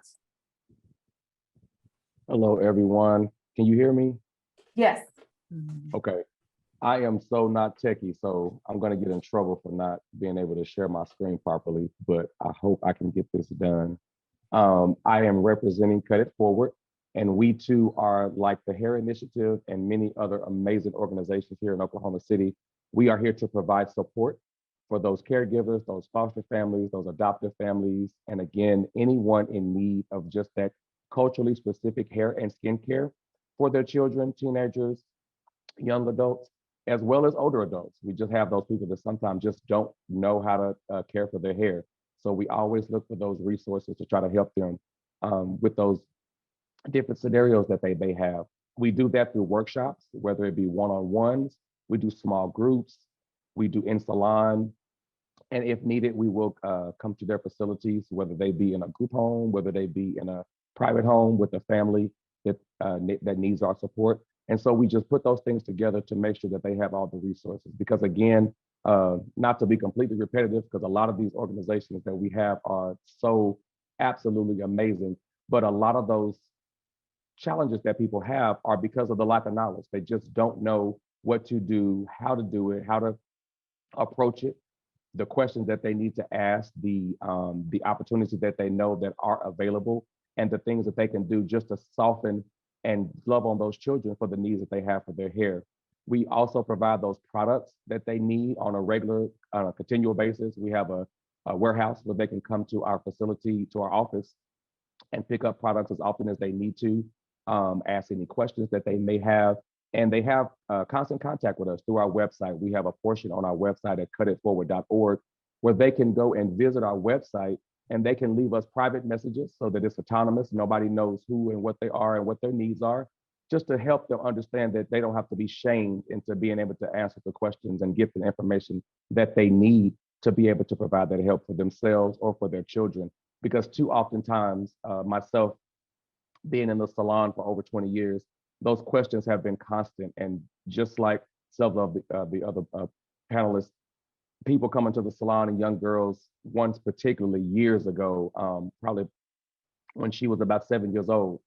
Hello, everyone. Can you hear me? Yes. Okay. I am so not techie, so I'm going to get in trouble for not being able to share my screen properly, but I hope I can get this done. I am representing Cut It Forward, and we too are like the Hair Initiative and many other amazing organizations here in Oklahoma City. We are here to provide support for those caregivers, those foster families, those adoptive families, and again, anyone in need of just that culturally specific hair and skincare for their children, teenagers, young adults, as well as older adults. We just have those people that sometimes just don't know how to care for their hair. So we always look for those resources to try to help them with those different scenarios that they may have. We do that through workshops, whether it be one-on-ones, we do small groups, we do in salon, and if needed, we will come to their facilities, whether they be in a group home, whether they be in a private home with a family that that needs our support. And so we just put those things together to make sure that they have all the resources. Because again, not to be completely repetitive, because a lot of these organizations that we have are so absolutely amazing, but a lot of those challenges that people have are because of the lack of knowledge. They just don't know what to do, how to do it, how to approach it, the questions that they need to ask, the opportunities that they know that are available, and the things that they can do just to soften and love on those children for the needs that they have for their hair. We also provide those products that they need on a regular, continual basis. We have a warehouse where they can come to our facility, to our office, and pick up products as often as they need to, ask any questions that they may have. And they have constant contact with us through our website. We have a portion on our website at cutitforward.org where they can go and visit our website, and they can leave us private messages so that it's autonomous. Nobody knows who and what they are and what their needs are, just to help them understand that they don't have to be shamed into being able to answer the questions and get the information that they need to be able to provide that help for themselves or for their children. Because too oftentimes, myself being in the salon for over 20 years, those questions have been constant. And just like several of the other panelists, people coming to the salon and young girls, once particularly years ago, probably when she was about 7 years old,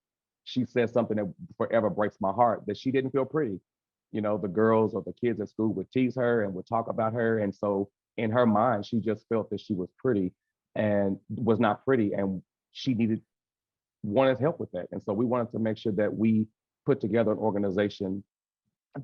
she said something that forever breaks my heart, that she didn't feel pretty. You know, the girls or the kids at school would tease her and would talk about her. And so in her mind, she just felt that she was pretty and was not pretty. And she wanted help with that. And so we wanted to make sure that we put together an organization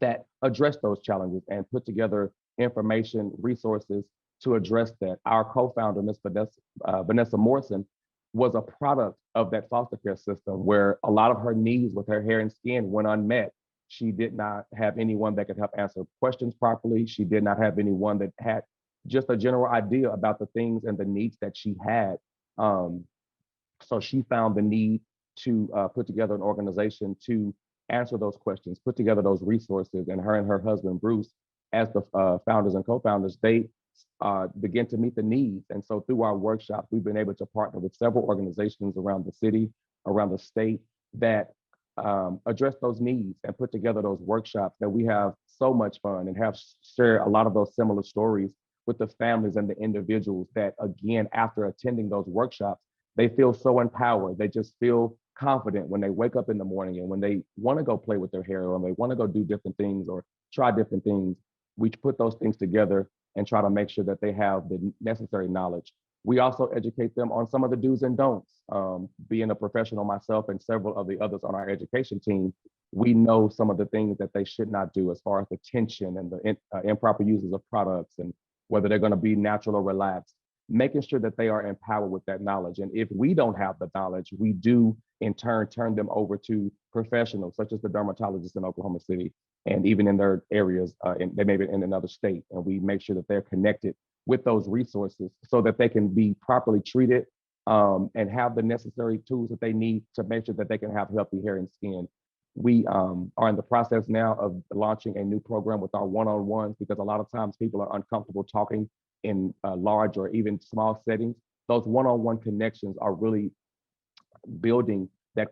that addressed those challenges and put together information, resources to address that. Our co-founder, Ms. Vanessa Morrison, was a product of that foster care system where a lot of her needs with her hair and skin went unmet. She did not have anyone that could help answer questions properly. She did not have anyone that had just a general idea about the things and the needs that she had. So she found the need to put together an organization to answer those questions, put together those resources, and her husband, Bruce, as the founders and co-founders, they begin to meet the needs. And so through our workshops, we've been able to partner with several organizations around the city, around the state, that address those needs and put together those workshops that we have so much fun and have shared a lot of those similar stories with the families and the individuals that, again, after attending those workshops, they feel so empowered. They just feel confident when they wake up in the morning, and when they want to go play with their hair, or they want to go do different things or try different things. We put those things together and try to make sure that they have the necessary knowledge. We also educate them on some of the do's and don'ts. Being a professional myself and several of the others on our education team, we know some of the things that they should not do as far as the tension and the improper uses of products, and whether they're going to be natural or relaxed, making sure that they are empowered with that knowledge. And if we don't have the knowledge, we do in turn turn them over to professionals such as the dermatologists in Oklahoma City, and even in their areas, and they may be in another state. And we make sure that they're connected with those resources so that they can be properly treated and have the necessary tools that they need to make sure that they can have healthy hair and skin. We are in the process now of launching a new program with our one-on-ones, because a lot of times people are uncomfortable talking in large or even small settings. Those one-on-one connections are really building that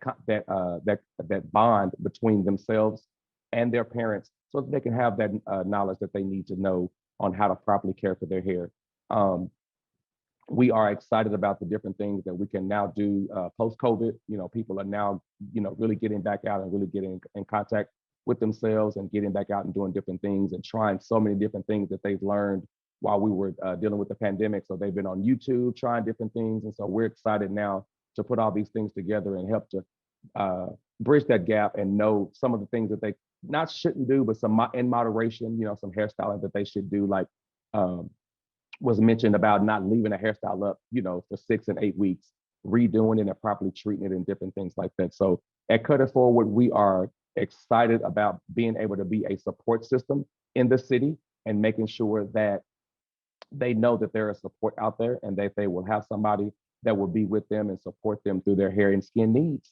bond between themselves and their parents, so that they can have that knowledge that they need to know on how to properly care for their hair. We are excited about the different things that we can now do post-COVID. You know, people are now, really getting back out and really getting in contact with themselves and getting back out and doing different things and trying so many different things that they've learned while we were dealing with the pandemic. So they've been on YouTube trying different things. And so we're excited now to put all these things together and help to bridge that gap and know some of the things that they not shouldn't do, but some in moderation, some hairstyling that they should do, like was mentioned about not leaving a hairstyle up, for 6 and 8 weeks, redoing it and properly treating it and different things like that. So at Cut It Forward, we are excited about being able to be a support system in the city and making sure that they know that there is support out there and that they will have somebody that will be with them and support them through their hair and skin needs.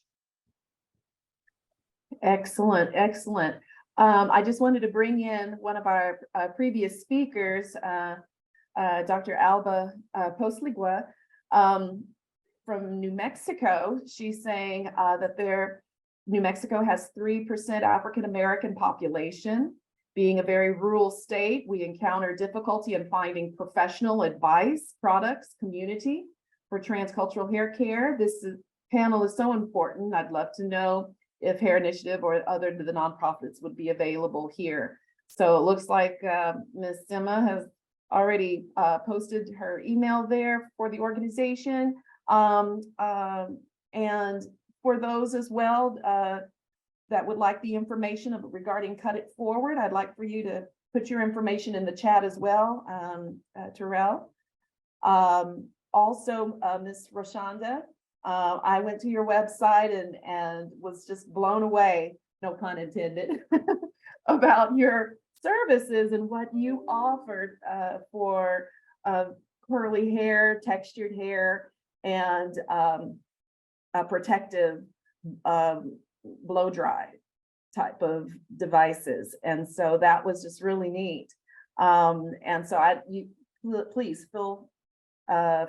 Excellent, excellent. I just wanted to bring in one of our previous speakers, Dr. Alba Posligua from New Mexico. She's saying that New Mexico has 3% African-American population. Being a very rural state, we encounter difficulty in finding professional advice, products, community for transcultural hair care. This panel is so important. I'd love to know if Hair Initiative or other of the nonprofits would be available here. So it looks like Ms. Emma has already posted her email there for the organization. And for those as well that would like the information regarding Cut It Forward, I'd like for you to put your information in the chat as well, Terrell. Also, Ms. Roshonda, I went to your website and was just blown away, no pun intended, about your services and what you offered for curly hair, textured hair, and protective blow dry type of devices. And so that was just really neat. And so please feel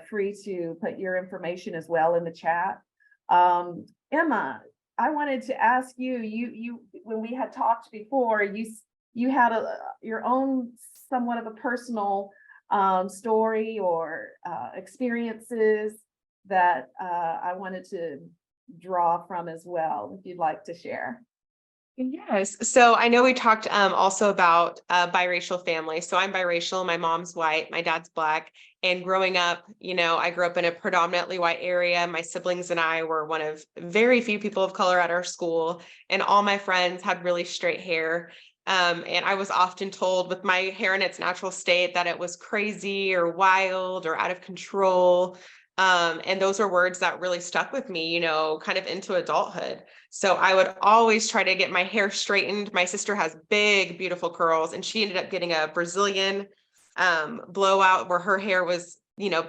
free to put your information as well in the chat. Emma, I wanted to ask you, when we had talked before, you had your own somewhat of a personal story or experiences that I wanted to draw from as well, if you'd like to share. Yes. So I know we talked also about biracial family. So I'm biracial. My mom's white, my dad's black. And growing up, I grew up in a predominantly white area. My siblings and I were one of very few people of color at our school. And all my friends had really straight hair. And I was often told with my hair in its natural state that it was crazy or wild or out of control. And those are words that really stuck with me, kind of into adulthood. So I would always try to get my hair straightened. My sister has big, beautiful curls, and she ended up getting a Brazilian blowout where her hair was,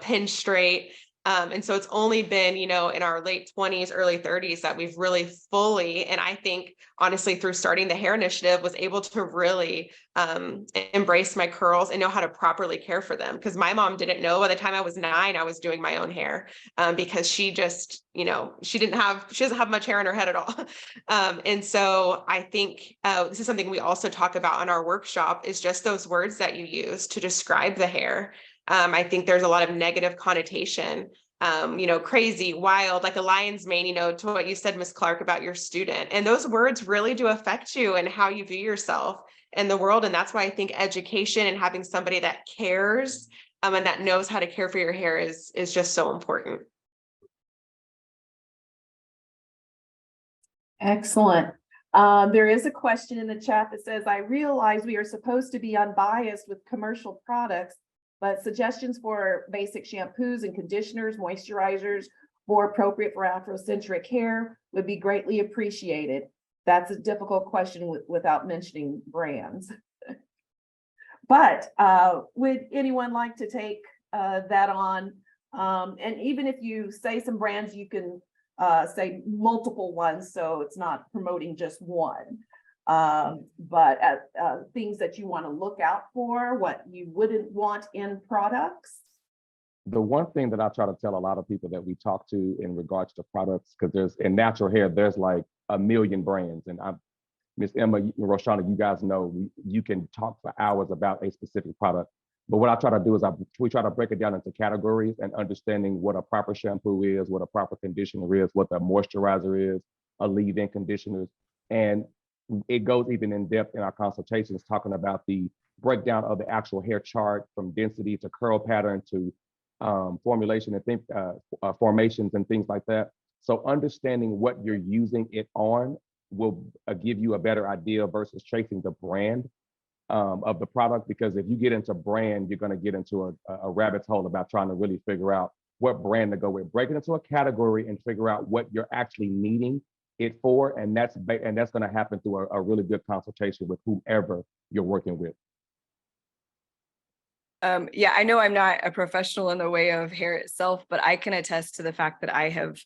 pinned straight. And so it's only been, in our late 20s, early 30s that we've really fully, and I think honestly through starting the Hair Initiative, was able to really embrace my curls and know how to properly care for them. Because my mom didn't know. By the time I was 9, I was doing my own hair because she just, she doesn't have much hair in her head at all. And so I think this is something we also talk about in our workshop, is just those words that you use to describe the hair. I think there's a lot of negative connotation, crazy, wild, like a lion's mane, to what you said, Ms. Clark, about your student. And those words really do affect you and how you view yourself in the world. And that's why I think education and having somebody that cares and that knows how to care for your hair is just so important. Excellent. There is a question in the chat that says, I realize we are supposed to be unbiased with commercial products, but suggestions for basic shampoos and conditioners, moisturizers, more appropriate for Afrocentric hair would be greatly appreciated. That's a difficult question without mentioning brands. But would anyone like to take that on? And even if you say some brands, you can say multiple ones, so it's not promoting just one. But things that you want to look out for, what you wouldn't want in products. The one thing that I try to tell a lot of people that we talk to in regards to products, because there's in natural hair, there's like a million brands. And I'm Miss Emma, Roshana, you guys know you can talk for hours about a specific product. But what I try to do is we try to break it down into categories and understanding what a proper shampoo is, what a proper conditioner is, what the moisturizer is, a leave-in conditioner. And it goes even in depth in our consultations, talking about the breakdown of the actual hair chart, from density to curl pattern to formulation and formations and things like that. So understanding what you're using it on will give you a better idea versus tracing the brand of the product. Because if you get into brand, you're going to get into a rabbit's hole about trying to really figure out what brand to go with. Break it into a category and figure out what you're actually needing it for, and that's going to happen through a really good consultation with whomever you're working with. Yeah, I know I'm not a professional in the way of hair itself, but I can attest to the fact that I have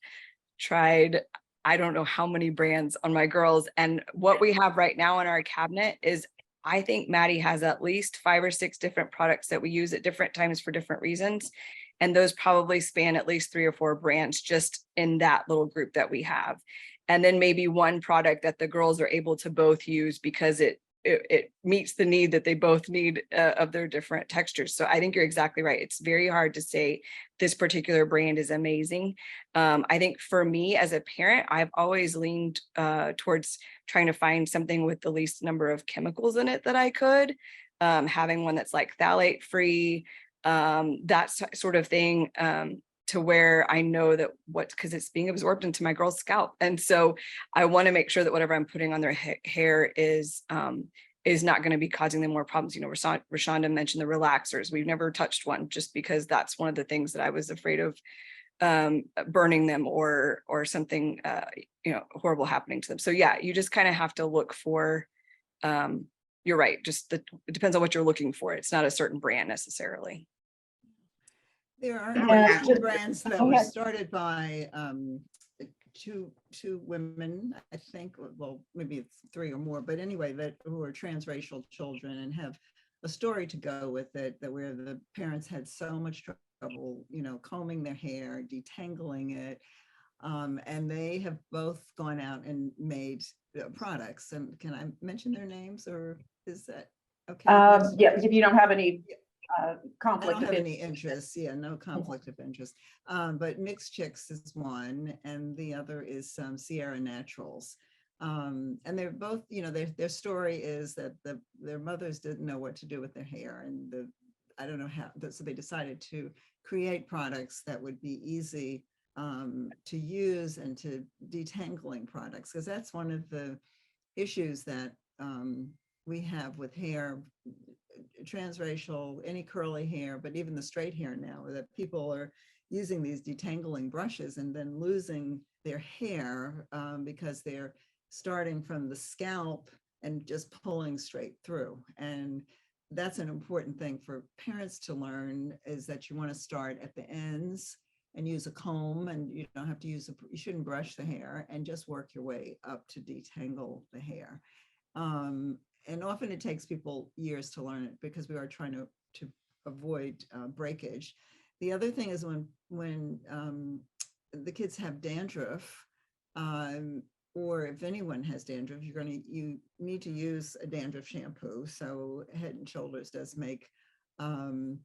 tried, I don't know how many brands on my girls. And what we have right now in our cabinet is, I think Maddie has at least 5 or 6 different products that we use at different times for different reasons. And those probably span at least 3 or 4 brands just in that little group that we have. And then maybe one product that the girls are able to both use because it meets the need that they both need of their different textures. So I think you're exactly right. It's very hard to say this particular brand is amazing. I think for me as a parent, I've always leaned towards trying to find something with the least number of chemicals in it that I could. Having one that's like phthalate free, that sort of thing, to where I know that because it's being absorbed into my girl's scalp. And so I want to make sure that whatever I'm putting on their hair is not going to be causing them more problems. You know, Rashonda mentioned the relaxers. We've never touched one just because that's one of the things that I was afraid of burning them or something, horrible happening to them. So yeah, you just kind of have to look for, you're right. It depends on what you're looking for. It's not a certain brand necessarily. There are Yeah, two brands that go were ahead. started by two women, I think, well, maybe it's 3 or more, but anyway, who are transracial children and have a story to go with it, that where the parents had so much trouble, combing their hair, detangling it. And they have both gone out and made products. And can I mention their names, or is that okay? Yeah, if you don't have any I conflict don't of have any interest. interest. Yeah, no conflict of interest. But Mixed Chicks is one, and the other is Sierra Naturals. And they're both, their story is that their mothers didn't know what to do with their hair, and I don't know how. So they decided to create products that would be easy to use and to detangling products, because that's one of the issues that we have with hair. Transracial, any curly hair, but even the straight hair now, that people are using these detangling brushes and then losing their hair because they're starting from the scalp and just pulling straight through. And that's an important thing for parents to learn, is that you want to start at the ends and use a comb, and you don't have to you shouldn't brush the hair, and just work your way up to detangle the hair. And often it takes people years to learn it, because we are trying to avoid breakage. The other thing is when the kids have dandruff, or if anyone has dandruff, you need to use a dandruff shampoo. So Head and Shoulders does make the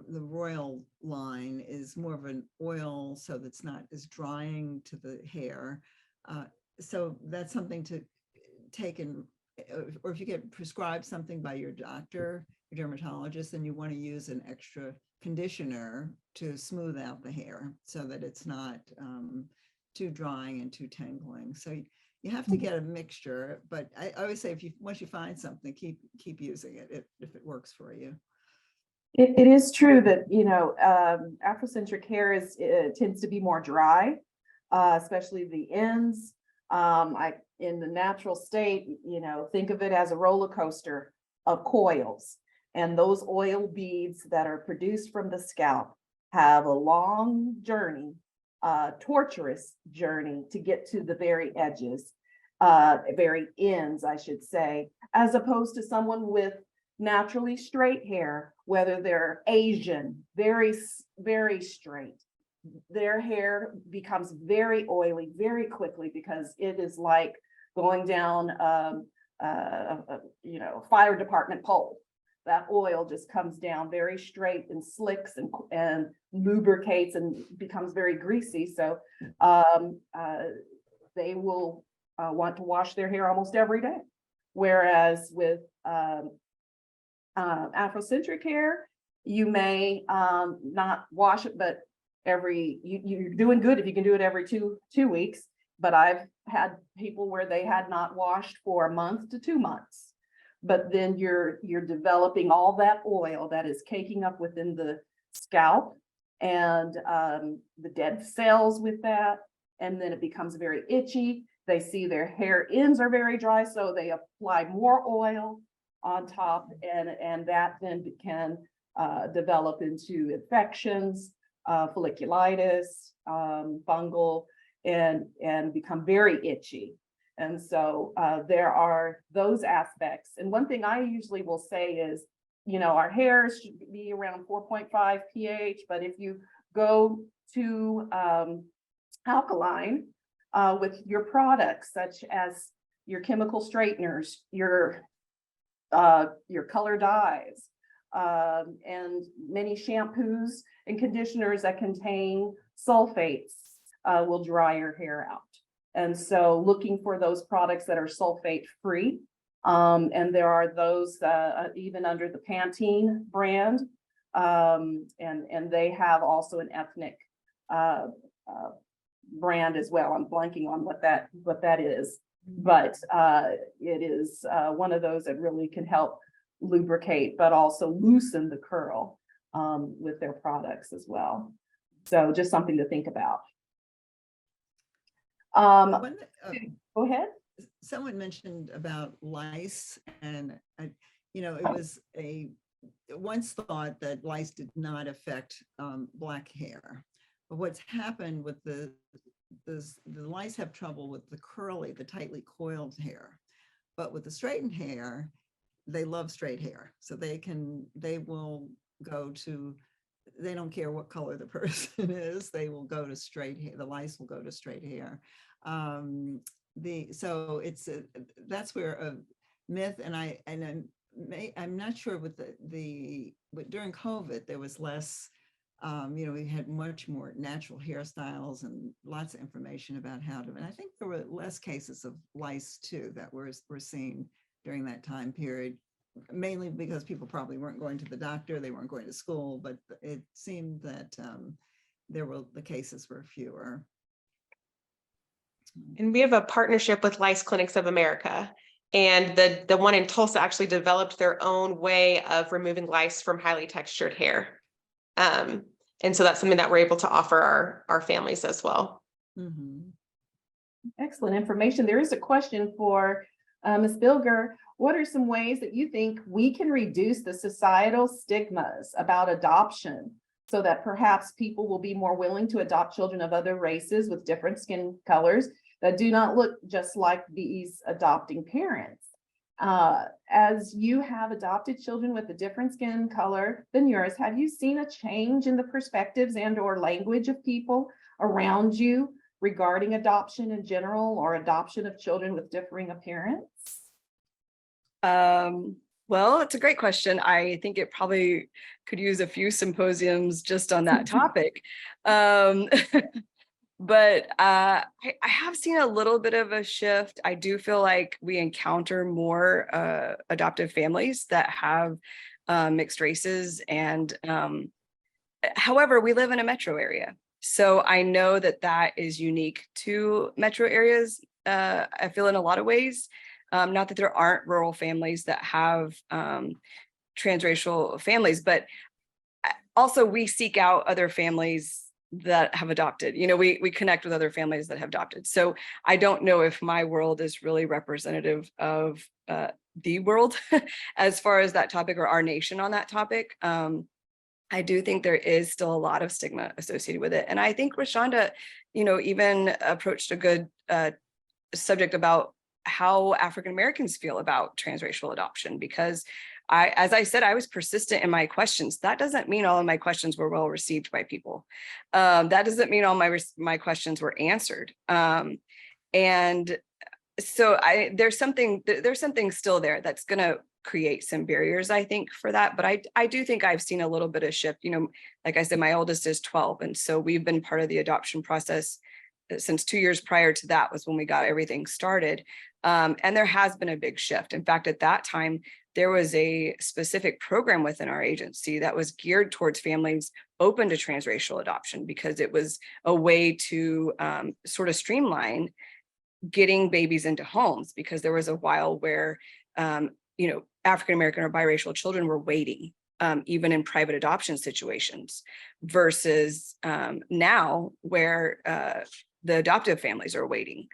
Royal line is more of an oil, so that's not as drying to the hair. So that's something to take in. Or if you get prescribed something by your doctor, your dermatologist, then you want to use an extra conditioner to smooth out the hair so that it's not too drying and too tangling. So you have to get a mixture, but I always say, once you find something, keep using it if it works for you. It is true that, Afrocentric hair tends to be more dry, especially the ends. In the natural state, think of it as a roller coaster of coils. And those oil beads that are produced from the scalp have a long journey torturous journey to get to the very edges, very ends, I should say, as opposed to someone with naturally straight hair, whether they're Asian, very straight. Their hair becomes very oily very quickly because it is like going down, fire department pole. That oil just comes down very straight and slicks and lubricates and becomes very greasy. So they will want to wash their hair almost every day. Whereas with Afrocentric hair, you may not wash it, but you're doing good if you can do it every two weeks. But I've had people where they had not washed for a month to 2 months. But then you're developing all that oil that is caking up within the scalp and the dead cells with that. And then it becomes very itchy. They see their hair ends are very dry, so they apply more oil on top, and that then can develop into infections, folliculitis, fungal, and become very itchy. And so there are those aspects. And one thing I usually will say is, our hair should be around 4.5 pH, but if you go to alkaline with your products, such as your chemical straighteners, your color dyes, and many shampoos and conditioners that contain sulfates will dry your hair out. And so looking for those products that are sulfate free. And there are those even under the Pantene brand. And they have also an ethnic brand as well. I'm blanking on what that is. But it is one of those that really can help lubricate, but also loosen the curl with their products as well. So just something to think about. Go ahead. Someone mentioned about lice, and it was once thought that lice did not affect black hair. But what's happened with the lice have trouble with the tightly coiled hair, but with the straightened hair, they love straight hair. So they will go to, they don't care what color the person is, they will go to straight hair. The lice will go to straight hair. So it's that's where a myth, and I'm not sure with but during COVID there was less. We had much more natural hairstyles and lots of information about how to, and I think there were less cases of lice too that were seen during that time period, mainly because people probably weren't going to the doctor, they weren't going to school, but it seemed that the cases were fewer. And we have a partnership with Lice Clinics of America. And the one in Tulsa actually developed their own way of removing lice from highly textured hair. And so that's something that we're able to offer our families as well. Mm-hmm. Excellent information. There is a question for Ms. Bilger. What are some ways that you think we can reduce the societal stigmas about adoption so that perhaps people will be more willing to adopt children of other races with different skin colors that do not look just like these adopting parents? As you have adopted children with a different skin color than yours, have you seen a change in the perspectives and/or language of people around you regarding adoption in general, or adoption of children with differing appearance? Well, it's a great question. I think it probably could use a few symposiums just on that topic. But I have seen a little bit of a shift. I do feel like we encounter more adoptive families that have mixed races. And however, we live in a metro area. So I know that is unique to metro areas. I feel in a lot of ways, not that there aren't rural families that have transracial families, but also we seek out other families that have adopted. We connect with other families that have adopted. So I don't know if my world is really representative of the world as far as that topic, or our nation on that topic. I do think there is still a lot of stigma associated with it. And I think Rashonda, even approached a good subject about how African Americans feel about transracial adoption, because as I said, I was persistent in my questions. That doesn't mean all of my questions were well received by people. That doesn't mean all my questions were answered. And so there's something still there that's going to create some barriers, I think, for that. But I do think I've seen a little bit of shift. Like I said, my oldest is 12. And so we've been part of the adoption process since 2 years prior to that was when we got everything started. And there has been a big shift. In fact, at that time, there was a specific program within our agency that was geared towards families open to transracial adoption, because it was a way to sort of streamline getting babies into homes, because there was a while where, African-American or biracial children were waiting, even in private adoption situations, versus now where the adoptive families are waiting,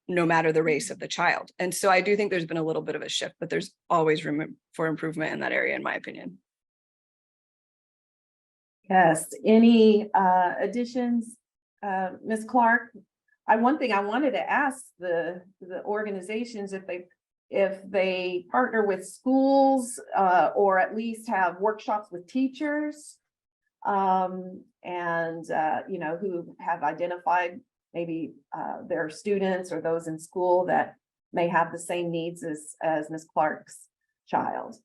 no matter the race of the child. And so I do think there's been a little bit of a shift, but there's always room for improvement in that area, in my opinion. Yes, any additions, Ms. Clark? One thing I wanted to ask the organizations if they partner with schools or at least have workshops with teachers who have identified maybe their students or those in school that may have the same needs as Ms. Clark's child.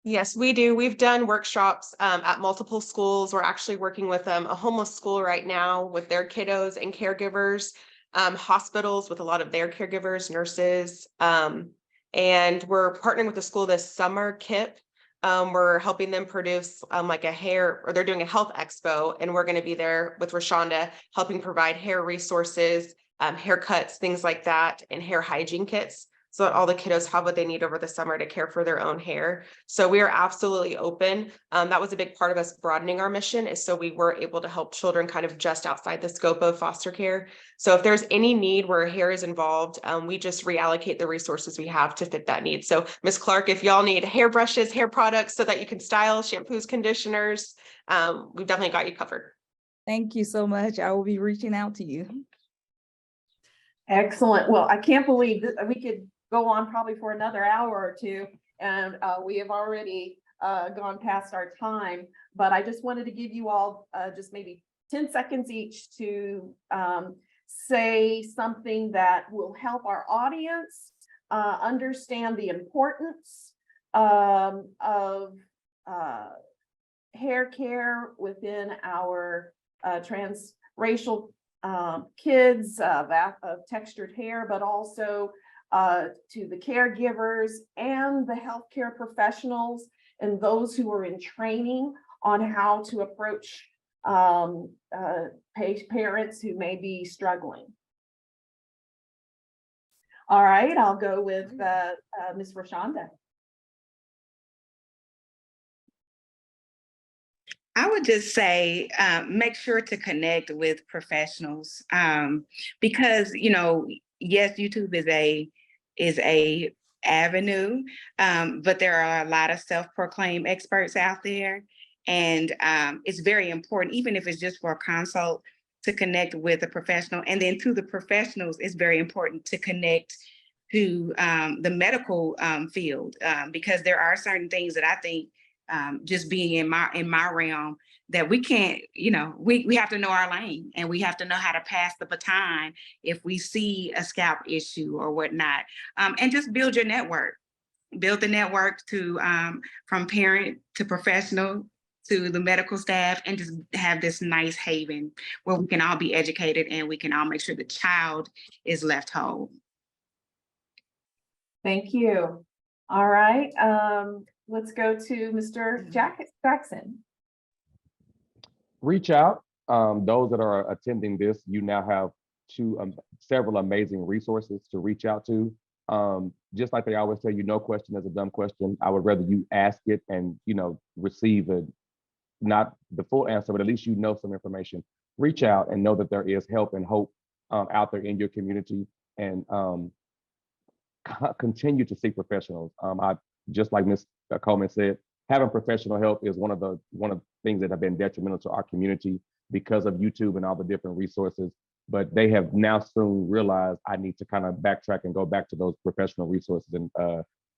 Yes, we do. We've done workshops at multiple schools. We're actually working with a homeless school right now with their kiddos and caregivers, hospitals with a lot of their caregivers, nurses, and we're partnering with the school this summer, KIP. We're helping them produce like they're doing a health expo, and we're going to be there with Rashonda helping provide hair resources, haircuts, things like that, and hair hygiene kits, so that all the kiddos have what they need over the summer to care for their own hair. So we are absolutely open. That was a big part of us broadening our mission, is so we were able to help children kind of just outside the scope of foster care. So if there's any need where hair is involved, we just reallocate the resources we have to fit that need. So Ms. Clark, if y'all need hair brushes, hair products so that you can style, shampoos, conditioners, we've definitely got you covered. Thank you so much. I will be reaching out to you. Excellent. Well, I can't believe that we could go on probably for another hour or two, and we have already gone past our time, but I just wanted to give you all just maybe 10 seconds each to say something that will help our audience understand the importance of hair care within our transracial kids of textured hair, but also to the caregivers and the healthcare professionals and those who are in training on how to approach parents who may be struggling. All right, I'll go with Ms. Rashonda. I would just say, make sure to connect with professionals, because, yes, YouTube is a avenue, but there are a lot of self-proclaimed experts out there. And it's very important, even if it's just for a consult, to connect with a professional. And then to the professionals, it's very important to connect to the medical field, because there are certain things that I think, just being in my realm, that we can't, we have to know our lane, and we have to know how to pass the baton if we see a scalp issue or whatnot, and just build your network, build the network to from parent to professional to the medical staff, and just have this nice haven where we can all be educated and we can all make sure the child is left whole. Thank you. All right, let's go to Mr. Jackson. Reach out. Those that are attending this, you now have several amazing resources to reach out to. Just like they always tell you, no question is a dumb question. I would rather you ask it and receive not the full answer, but at least some information. Reach out and know that there is help and hope out there in your community, and continue to seek professionals. I just like Ms. Coleman said, having professional help is one of the things that have been detrimental to our community because of YouTube and all the different resources. But they have now soon realized I need to kind of backtrack and go back to those professional resources and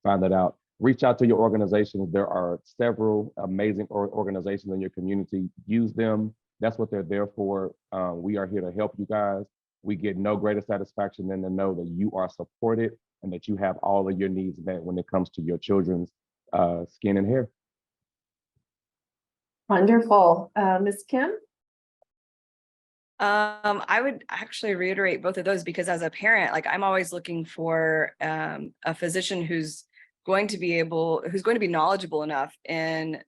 find that out. Reach out to your organizations. There are several amazing organizations in your community. Use them. That's what they're there for. We are here to help you guys. We get no greater satisfaction than to know that you are supported and that you have all of your needs met when it comes to your children's skin and hair. Wonderful. Ms. Kim? I would actually reiterate both of those because as a parent, like I'm always looking for a physician who's going to be knowledgeable enough in,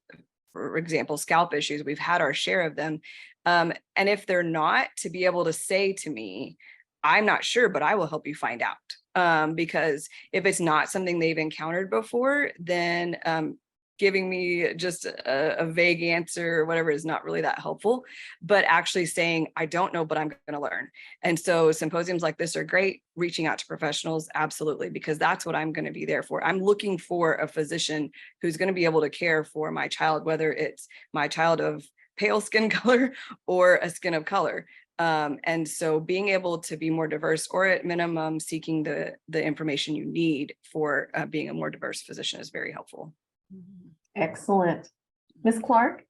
for example, scalp issues. We've had our share of them. And if they're not, to be able to say to me, I'm not sure, but I will help you find out. Because if it's not something they've encountered before, then giving me just a vague answer or whatever is not really that helpful, but actually saying, I don't know, but I'm going to learn. And so symposiums like this are great. Reaching out to professionals, absolutely, because that's what I'm going to be there for. I'm looking for a physician who's going to be able to care for my child, whether it's my child of pale skin color or a skin of color. And so being able to be more diverse, or at minimum seeking the information you need for being a more diverse physician, is very helpful. Excellent. Ms. Clark?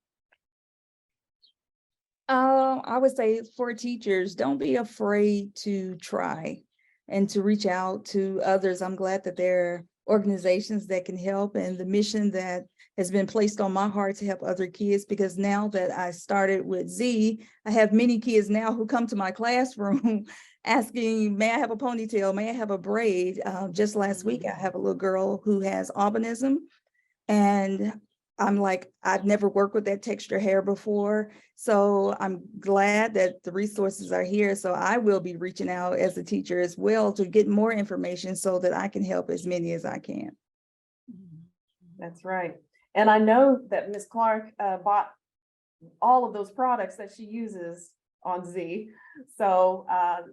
I would say for teachers, don't be afraid to try and to reach out to others. I'm glad that there are organizations that can help, and the mission that has been placed on my heart to help other kids, because now that I started with Z, I have many kids now who come to my classroom asking, may I have a ponytail? May I have a braid? Just last week, I have a little girl who has albinism. And I'm like, I've never worked with that texture hair before. So I'm glad that the resources are here. So I will be reaching out as a teacher as well to get more information so that I can help as many as I can. That's right. And I know that Ms. Clark bought all of those products that she uses on Z. So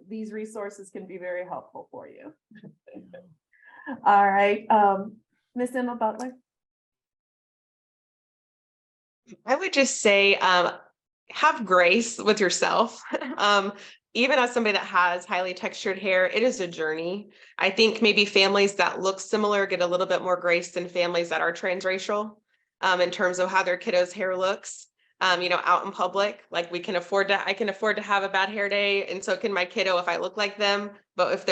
these resources can be very helpful for you. All right. Ms. Emma Butler? I would just say, have grace with yourself. Even as somebody that has highly textured hair, it is a journey. I think maybe families that look similar get a little bit more grace than families that are transracial, in terms of how their kiddo's hair looks. Out in public, like I can afford to have a bad hair day, and so can my kiddo if I look like them. But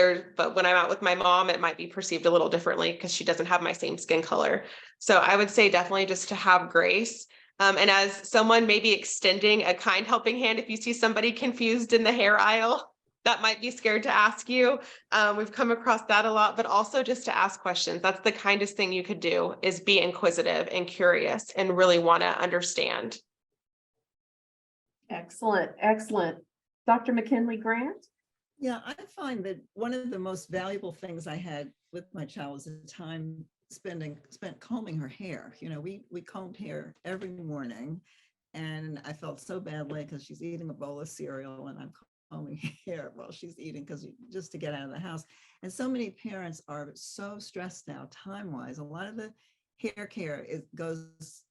when I'm out with my mom, it might be perceived a little differently because she doesn't have my same skin color. So I would say definitely just to have grace. And as someone maybe extending a kind helping hand, if you see somebody confused in the hair aisle that might be scared to ask you, we've come across that a lot, but also just to ask questions. That's the kindest thing you could do, is be inquisitive and curious and really want to understand. Excellent, excellent. Dr. McKinley Grant? Yeah, I find that one of the most valuable things I had with my child was the time spent combing her hair. We combed hair every morning, and I felt so badly because she's eating a bowl of cereal and I'm combing hair while she's eating, just to get out of the house. And so many parents are so stressed now time-wise. A lot of the hair care goes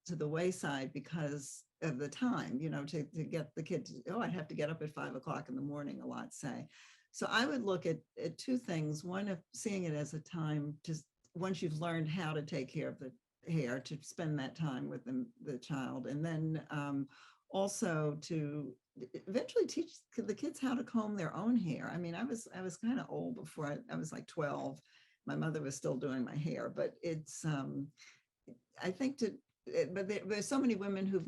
to the wayside because of the time, to get the kid to, I have to get up at 5 o'clock in the morning, a lot say. So I would look at two things. One, of seeing it as a time to, once you've learned how to take care of the hair, to spend that time with the child, and then also to eventually teach the kids how to comb their own hair. I mean, I was kind of old before I was like 12. My mother was still doing my hair, but it's I think but there's so many women who've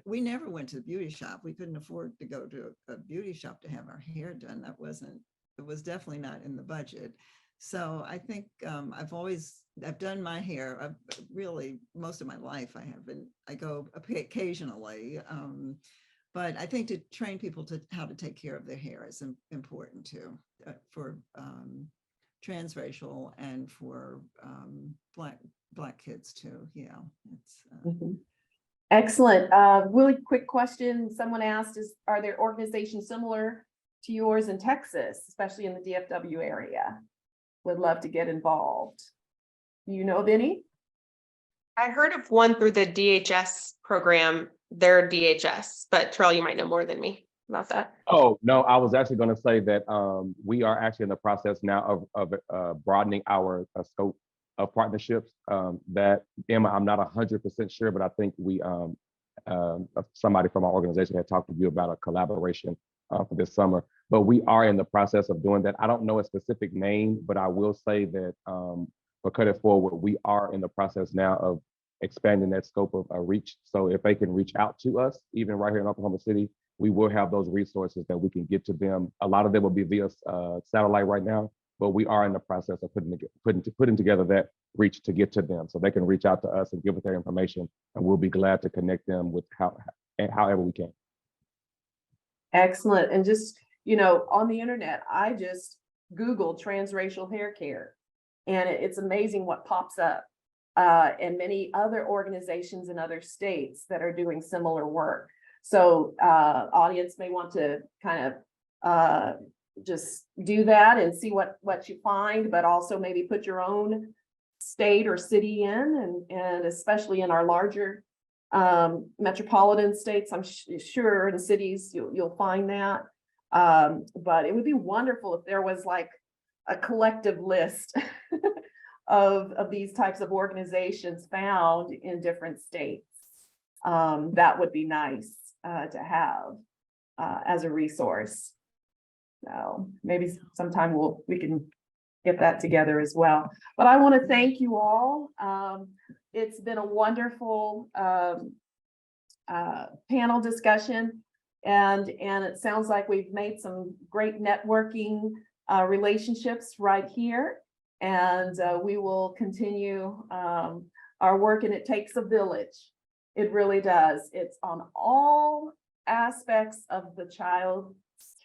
we never went to the beauty shop. We couldn't afford to go to a beauty shop to have our hair done. It was definitely not in the budget. So I think I've done my hair really most of my life. I go occasionally, but I think to train people to how to take care of their hair is important too, for transracial and for Black kids too. Yeah, it's Excellent. Really quick question. Someone asked, are there organizations similar to yours in Texas, especially in the DFW area? Would love to get involved. Do you know of any? I heard of one through the DHS program, their DHS, but Terrell, you might know more than me about that. Oh, no, I was actually going to say that we are actually in the process now of broadening our scope of partnerships. That Emma, I'm not 100% sure, but I think we somebody from our organization had talked to you about a collaboration for this summer. But we are in the process of doing that. I don't know a specific name, but I will say that for Cut It Forward, we are in the process now of expanding that scope of reach. So if they can reach out to us, even right here in Oklahoma City, we will have those resources that we can get to them. A lot of them will be via satellite right now, but we are in the process of putting together that reach to get to them, so they can reach out to us and give us their information, and we'll be glad to connect them with however we can. Excellent. And just, you know, on the internet, I just Googled transracial hair care, and it's amazing what pops up. And many other organizations in other states that are doing similar work. So audience may want to kind of just do that and see what you find, but also maybe put your own state or city in, and especially in our larger metropolitan states, I'm sure in cities you'll find that. But it would be wonderful if there was like a collective list of these types of organizations found in different states. That would be nice to have as a resource. So maybe sometime we can get that together as well. But I want to thank you all. It's been a wonderful panel discussion, and it sounds like we've made some great networking relationships right here. And we will continue our work, and it takes a village. It really does. It's on all aspects of the child's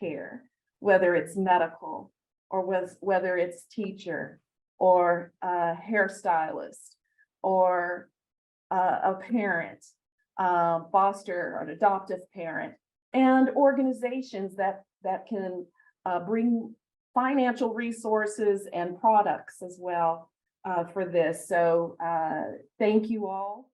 care, whether it's medical or whether it's teacher or a hairstylist or a parent, foster or an adoptive parent, and organizations that can bring financial resources and products as well for this. So thank you all.